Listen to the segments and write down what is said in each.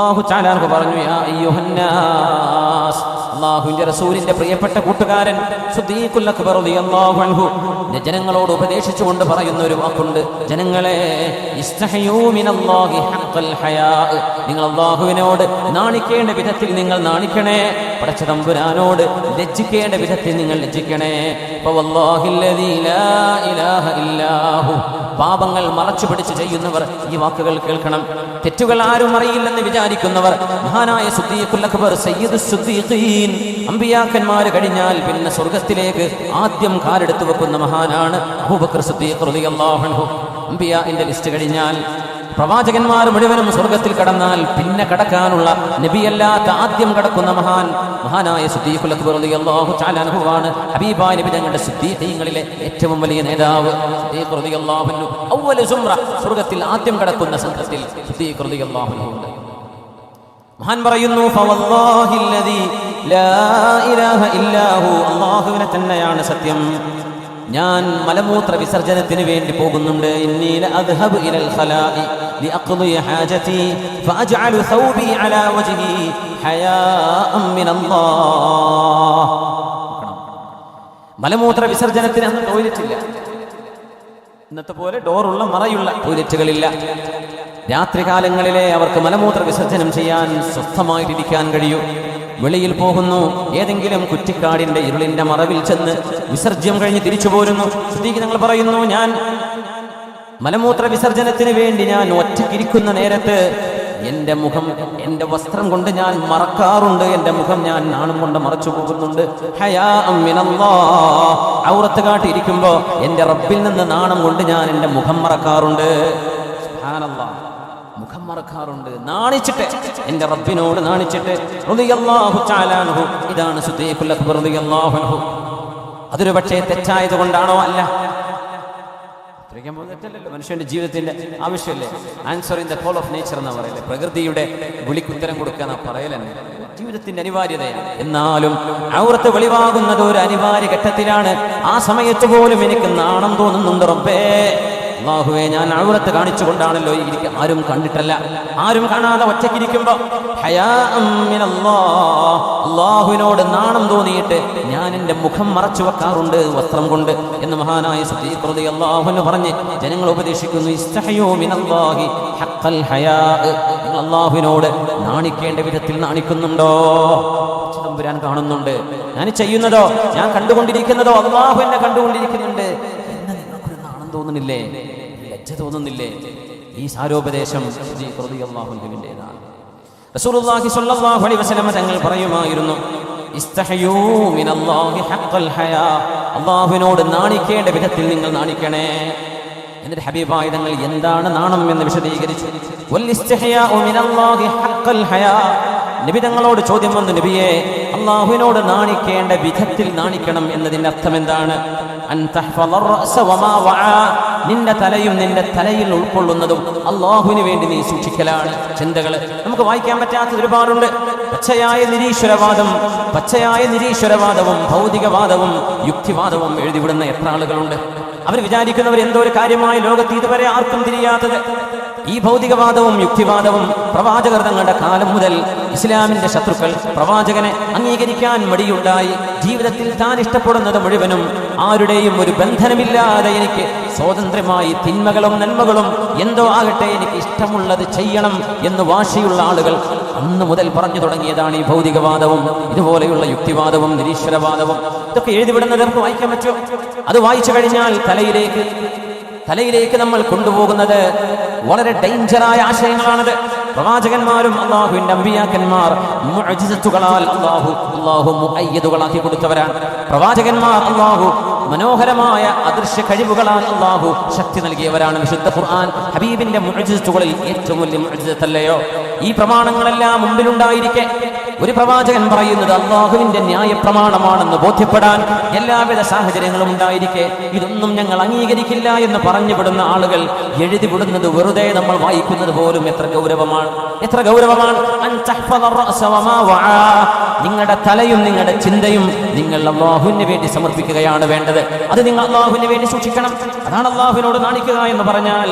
അല്ലാഹു തആല പറഞ്ഞു, യാ അയ്യുഹന്നാസ്, അല്ലാഹുവിന്റെ റസൂലിന്റെ പ്രിയപ്പെട്ട കൂട്ടുകാരൻ സിദ്ദീഖുൽ അക്ബർ റളിയല്ലാഹു അൻഹു ജനങ്ങളോട് ഉപദേശിച്ചുകൊണ്ട് പറയുന്ന ഒരു വാക്കുണ്ട്. ജനങ്ങളെ, ഇസ്തഹയൂ മിനല്ലാഹി ഹഖൽ ഹയാ, നിങ്ങൾ അല്ലാഹുവിനോട് നാണിക്കേണ്ട വിധത്തിൽ നിങ്ങൾ നാണിക്കണേ. പടച്ച തമ്പുരാനോട് ലജ്ജിക്കേണ്ട വിധത്തിൽ നിങ്ങൾ ലജ്ജിക്കണേ. ഫവല്ലാഹില്ലദീ ലാ ഇലാഹ ഇല്ലാഹു, പാപങ്ങൾ മറച്ചു പിടിച്ച് ചെയ്യുന്നവർ ഈ വാക്കുകൾ കേൾക്കണം. തെറ്റുകൾ ആരും അറിയില്ലെന്ന് വിചാരിക്കുന്നവർ, മഹാനായ സിദ്ദീഖുൽ അക്ബർ സയ്യിദുസ് സിദ്ദീഖീൻ, അമ്പിയാക്കന്മാർ കഴിഞ്ഞാൽ പിന്നെ സ്വർഗത്തിലേക്ക് ആദ്യം കാലെടുത്ത് വെക്കുന്ന മഹാനാണ് അബൂബക്കർ സിദ്ദീഖ് റളിയല്ലാഹു അൻഹു. അമ്പിയാഇന്റെ ലിസ്റ്റ് കഴിഞ്ഞാൽ പ്രവാചകന്മാർ മുഴുവനും സ്വർഗത്തിൽ കടന്നാൽ പിന്നെ കടക്കാനുള്ള നബിയല്ലാത്ത ആദ്യം കടക്കുന്ന മഹാനായ സിദ്ദീഖുൽ അക്ബർ റളിയല്ലാഹു തആല അൻഹു ആണ്. ഹബീബായ നബി തങ്ങളുടെ സിദ്ദീഖീങ്ങളിൽ ഏറ്റവും വലിയ നേതാവ് സിദ്ദീഖ് റളിയല്ലാഹു അൻഹു. അവ്വലു സുംറ, സ്വർഗത്തിൽ ആദ്യം കടക്കുന്ന സംഘത്തിൽ സിദ്ദീഖ് റളിയല്ലാഹു അൻഹു ഉണ്ട്. മഹാൻ പറയുന്നു, ഫവല്ലാഹില്ലദീ ലാ ഇലാഹ ഇല്ലാഹു, അല്ലാഹുവിനെ തന്നെയാണ് സത്യം, ഞാൻ മലമൂത്ര വിസർജനത്തിന് വേണ്ടി പോകുന്നുണ്ട്. ഇന്നി ലഅദ്ഹബു ഇലൽ ഖലാഇ ലിഅഖ്ദിയ ഹാജതി ഫഅജ്അലു തൗബി അലാ വജ്ഹി ഹയാഅൻ മിനല്ലാഹ്. മലമൂത്ര വിസർജനത്തിന് അന്ന് ടോയ്ലറ്റ് ഇല്ല. ഇന്നത്തെ പോലെ ഡോറുള്ള മറയുള്ള ടോയ്ലറ്റുകളില്ല. രാത്രികാലങ്ങളിലെ അവർക്ക് മലമൂത്ര വിസർജനം ചെയ്യാൻ സ്വസ്ഥമായിട്ടിരിക്കാൻ കഴിയൂ. വെളിയിൽ പോകുന്നു, ഏതെങ്കിലും കുറ്റിക്കാടിന്റെ ഇരുളിന്റെ മറവിൽ ചെന്ന് വിസർജ്യം കഴിഞ്ഞ് തിരിച്ചു പോരുന്നു. സിദ്ദീഖ് തങ്ങൾ പറയുന്നു, ഞാൻ മലമൂത്ര വിസർജനത്തിന് വേണ്ടി ഞാൻ ഒറ്റയ്ക്കിരിക്കുന്ന നേരത്ത് എൻ്റെ മുഖം എൻ്റെ വസ്ത്രം കൊണ്ട് ഞാൻ മറക്കാറുണ്ട്. എൻ്റെ മുഖം ഞാൻ നാണം കൊണ്ട് മറച്ചു പോകുന്നുണ്ട്. ഹയാഅൻ മിനല്ലാഹ്, ഔറത്ത് കാട്ടിയിരിക്കുമ്പോൾ എൻ്റെ റബ്ബിൽ നിന്ന് നാണം കൊണ്ട് ഞാൻ എൻ്റെ മുഖം മറക്കാറുണ്ട്. സുബ്ഹാനല്ലാഹ്, മുഖം മറക്കാറുണ്ട്, നാണിച്ചിട്ട്, എൻ്റെ റബ്ബിനോട് നാണിച്ചിട്ട്. റളിയല്ലാഹു തആല അൻഹു, ഇതാണ് സിദ്ദീഖുൽ അക്ബർ റളിയല്ലാഹു അൻഹു. അതൊരു പക്ഷേ തെറ്റായത് കൊണ്ടാണോ? അല്ല, തെറ്റല്ലല്ലോ, മനുഷ്യന്റെ ജീവിതത്തിന്റെ ആവശ്യമല്ലേ. Answer in the call of nature എന്ന് പറയല്ലേ, പ്രകൃതിയുടെ വിളിക്കുത്തരം കൊടുക്കാൻ പറയലെന്നെ ജീവിതത്തിന്റെ അനിവാര്യതയാണ്. എന്നാലും ഔറത്ത് വെളിവാകുന്നത് ഒരു അനിവാര്യ ഘട്ടത്തിലാണ്. ആ സമയത്ത് പോലും എനിക്ക് നാണം തോന്നുന്നുണ്ട്. റബ്ബേ, അല്ലാഹുവേ, ഞാൻ ഔറത്ത് കാണിച്ചുകൊണ്ടാണല്ലോ ഇരിക്കുക, ആരും കണ്ടിട്ടല്ല, ആരും കാണാതെ ഒറ്റയ്ക്കിരിക്കുമ്പോ ഹയാഅൻ മിനല്ലാഹ്, അല്ലാഹുവിനോട് നാണം തോന്നിയിട്ട് ഞാൻ എൻ്റെ മുഖം മറച്ചു വെക്കാറുണ്ട് വസ്ത്രം കൊണ്ട് എന്ന് മഹാനായ സിദ്ദീഖ് റളിയല്ലാഹു അൻഹു പറഞ്ഞ് ജനങ്ങൾ ഉപദേശിക്കുന്നു, ഇസ്തഹയൂ മിനല്ലാഹി ഹഖൽ ഹയാ, നിങ്ങൾ അല്ലാഹുവിനോട് നാണിക്കേണ്ട വിധത്തിൽ നാണിക്കുന്നുണ്ടോ? തമ്പുരാൻ കാണുന്നുണ്ട്. ഞാൻ ചെയ്യുന്നതോ, ഞാൻ കണ്ടുകൊണ്ടിരിക്കുന്നതോ അല്ലാഹു എന്നെ കണ്ടുകൊണ്ടിരിക്കുന്നുണ്ട് എന്ന് നിങ്ങൾക്കൊരു നാണം തോന്നുന്നില്ലേ? ലജ്ജ തോന്നുന്നില്ലേ? ഈ സാരോപദേശം സിദ്ദീഖ് റളിയല്ലാഹു അൻഹുവിൻ്റെതാണ്. റസൂലുള്ളാഹി സ്വല്ലല്ലാഹു അലൈഹി വസല്ലം തങ്ങൾ പറയുമായിരുന്നു, ഇസ്തഹയൂ മിനല്ലാഹി ഹഖൽ ഹയാ, അല്ലാഹുവിനോട് നാണിക്കേണ്ട വിധത്തിൽ നിങ്ങൾ നാണിക്കണേ. എന്നിട്ട് ഹബീബായ തങ്ങൾ എന്താണ് നാണം എന്ന് വിശദീകരിച്ചു. വൽ ഇസ്തിഹയാഉ മിനല്ലാഹി ഹഖൽ ഹയാ, നബി തങ്ങളോട് ചോദ്യം വന്നു, നബിയെ, അല്ലാഹുവിനോട് നാണിക്കേണ്ട വിധത്തിൽ നാണിക്കണം എന്നതിന്റെ അർത്ഥം എന്താണ്? അൻ തഹ്ഫളർ റഅസ വമാ വആ, നിന്റെ തലയും നിന്റെ തലയിൽ ഉൾക്കൊള്ളുന്നതും അല്ലാഹുവിന് വേണ്ടി നീ സൂക്ഷിക്കലാണ്. ചിന്തകൾ നമുക്ക് വായിക്കാൻ പറ്റാത്ത ഒരുപാടുണ്ട്. പച്ചയായ നിരീശ്വരവാദവും ഭൗതികവാദവും യുക്തിവാദവും എഴുതിവിടുന്ന എത്ര ആളുകളുണ്ട്. അവർ വിചാരിക്കുന്നവർ എന്തോ ഒരു കാര്യമായ ലോകത്ത് ഇതുവരെ ആർക്കും തിരിയാത്തത്. ഈ ഭൗതികവാദവും യുക്തിവാദവും പ്രവാചകർ തങ്ങളുടെ കാലം മുതൽ ഇസ്ലാമിന്റെ ശത്രുക്കൾ പ്രവാചകനെ അംഗീകരിക്കാൻ മടിയുണ്ടായി. ജീവിതത്തിൽ താൻ ഇഷ്ടപ്പെടുന്നത് മുഴുവനും ആരുടെയും ഒരു ബന്ധനമില്ലാതെ എനിക്ക് സ്വാതന്ത്ര്യമായി തിന്മകളും നന്മകളും എന്തോ ആകട്ടെ എനിക്ക് ഇഷ്ടമുള്ളത് ചെയ്യണം എന്ന് വാശിയുള്ള ആളുകൾ അന്ന് മുതൽ പറഞ്ഞു തുടങ്ങിയതാണ് ഈ ഭൗതികവാദവും ഇതുപോലെയുള്ള യുക്തിവാദവും നിരീശ്വരവാദവും. ഇതൊക്കെ എഴുതിവിടുന്നത് നമുക്ക് വായിക്കാൻ പറ്റുമോ? അത് വായിച്ചു കഴിഞ്ഞാൽ തലയിലേക്ക് നമ്മൾ കൊണ്ടുപോകുന്നത് വളരെ ഡേഞ്ചറായ ആശയങ്ങളാണത്. പ്രവാചകന്മാരും അല്ലാഹുവിന്റെ അമ്പിയാക്കന്മാർ മുഅ്ജിസത്തുകളാൽ അല്ലാഹു മുഅയ്യദുകളാക്കി കൊടുത്തവരാണ്. പ്രവാചകന്മാർ അല്ലാഹു മനോഹരമായ അദൃശ്യ കഴിവുകളാൽ അല്ലാഹു ശക്തി നൽകിയവരാണ്. വിശുദ്ധ ഖുർആൻ ഹബീബിന്റെ മുഅ്ജിസത്തുകളിൽ ഏറ്റവും വലിയ മുഅ്ജിസത്തല്ലയോ? ഈ പ്രമാണങ്ങളെല്ലാം മുമ്പിലുണ്ടായിരിക്കെ ഒരു പ്രവാചകൻ പറയുന്നത് അല്ലാഹുവിന്റെ ന്യായ പ്രമാണമാണെന്ന് ബോധ്യപ്പെടാൻ എല്ലാവിധ സാഹചര്യങ്ങളും ഉണ്ടായിരിക്കെ ഇതൊന്നും ഞങ്ങൾ അംഗീകരിക്കില്ല എന്ന് പറഞ്ഞുവിടുന്ന ആളുകൾ എഴുതിവിടുന്നത് വെറുതെ നമ്മൾ വായിക്കുന്നത് പോലും എത്ര ഗൗരവമാണ്. നിങ്ങളുടെ തലയും നിങ്ങളുടെ ചിന്തയും നിങ്ങൾ അല്ലാഹുവിന് വേണ്ടി സമർപ്പിക്കുകയാണ് വേണ്ടത്. അത് നിങ്ങൾ അല്ലാഹുവിന് വേണ്ടി സൂക്ഷിക്കണം. അതാണ് അല്ലാഹുവിനോട് നാണിക്കുക എന്ന് പറഞ്ഞാൽ.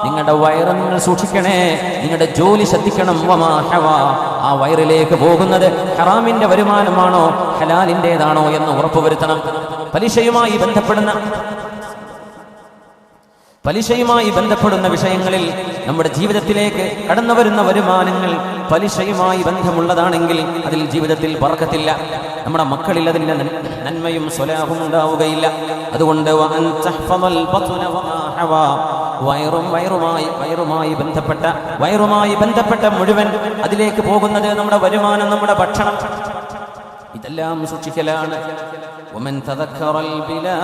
നിങ്ങളുടെ വയറ് നിങ്ങൾ സൂക്ഷിക്കണേ, നിങ്ങളുടെ ജോലി ശ്രദ്ധിക്കണം. വമാ ഹവാ, ആ വയറിലേക്ക് പോകുന്നത് ഹറാമിന്റെ വരുമാനമാണോ ഹലാലിൻ്റെതാണോ എന്ന് ഉറപ്പുവരുത്തണം. പലിശയുമായി ബന്ധപ്പെടുന്ന വിഷയങ്ങളിൽ നമ്മുടെ ജീവിതത്തിലേക്ക് കടന്നു വരുന്ന വരുമാനങ്ങൾ പലിശയുമായി ബന്ധമുള്ളതാണെങ്കിൽ അതിൽ ജീവിതത്തിൽ ബർക്കത്തില്ല, നമ്മുടെ മക്കളിൽ അതിൻ്റെ നന്മയും സ്വലാഹും ഉണ്ടാവുകയില്ല. അതുകൊണ്ട് വയറുമായി ബന്ധപ്പെട്ട മുഴുവൻ അതിലേക്ക് പോകുന്നത് നമ്മുടെ വരുമാനം, നമ്മുടെ ഭക്ഷണം, ഇതെല്ലാം സൂക്ഷിക്കലാണ്. ومن تذكر البلا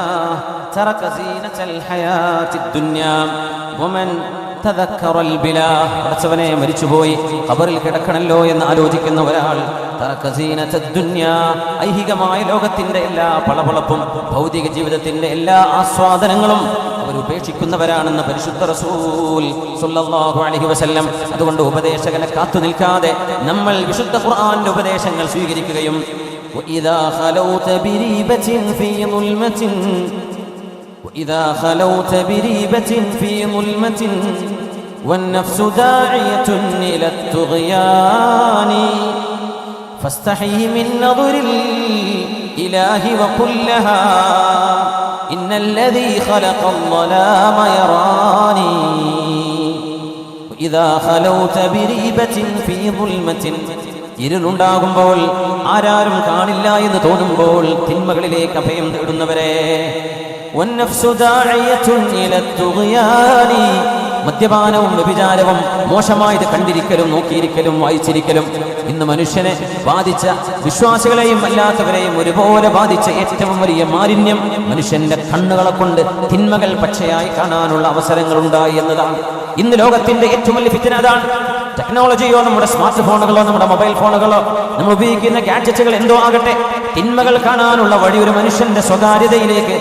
ترك زينة الحياة الدنيا ومن تذكر البلا പടച്ചവനെ മരിച്ചുപോയി ഖബറിൽ കിടക്കണല്ലോ എന്ന് ആലോചിക്കുന്ന ഒരാൾ തറക സീനത ദുനിയാ, ഐഹികമായ ലോകത്തിന്റെ എല്ലാ പളപളപ്പും ഭൗതിക ജീവിതത്തിന്റെ എല്ലാ ആസ്വാദനങ്ങളും അവർ ഉപേക്ഷിക്കുന്നവരാണെന്ന് പരിശുദ്ധ റസൂൽ സ്വല്ലല്ലാഹു അലൈഹി വസല്ലം. അതുകൊണ്ട് ഉപദേശകനെ കാത്തു നിൽക്കാതെ നമ്മൾ വിശുദ്ധ ഖുർആന്റെ ഉപദേശങ്ങൾ സ്വീകരിക്കുകയും وإذا خلوت بريبة في ظلمة والنفس داعية إلى الطغيان فاستحي من نظر الإله وقل لها إن الذي خلق الظلام يراني وإذا خلوت بريبة في ظلمة, ഇരുളുണ്ടാകുമ്പോൾ ആരാരും കാണില്ല എന്ന് തോന്നുമ്പോൾ തിന്മകളിലേക്ക് അഭയം തേടുന്നവരെ, മദ്യപാനവും വ്യഭിചാരവും മോശമായത് കണ്ടിരിക്കലും നോക്കിയിരിക്കലും വായിച്ചിരിക്കലും ഇന്ന് മനുഷ്യനെ ബാധിച്ച വിശ്വാസികളെയും അല്ലാത്തവരെയും ഒരുപോലെ ബാധിച്ച ഏറ്റവും വലിയ മാലിന്യം മനുഷ്യന്റെ കണ്ണുകളെ കൊണ്ട് തിന്മകൾ പച്ചയായി കാണാനുള്ള അവസരങ്ങൾ ഉണ്ടായി എന്നതാണ്. ഇന്ന് ലോകത്തിന്റെ ഏറ്റവും വലിയ ഫിത്ന അതാണ്. ടെക്നോളജിയോ നമ്മുടെ സ്മാർട്ട് ഫോണുകളോ നമ്മുടെ മൊബൈൽ ഫോണുകളോ നമ്മൾ ഉപയോഗിക്കുന്ന ഗാഡ്ജറ്റുകൾ എന്തോ ആകട്ടെ, തിന്മകൾ കാണാനുള്ള വഴി ഒരു മനുഷ്യന്റെ സ്വകാര്യതയിലേക്ക്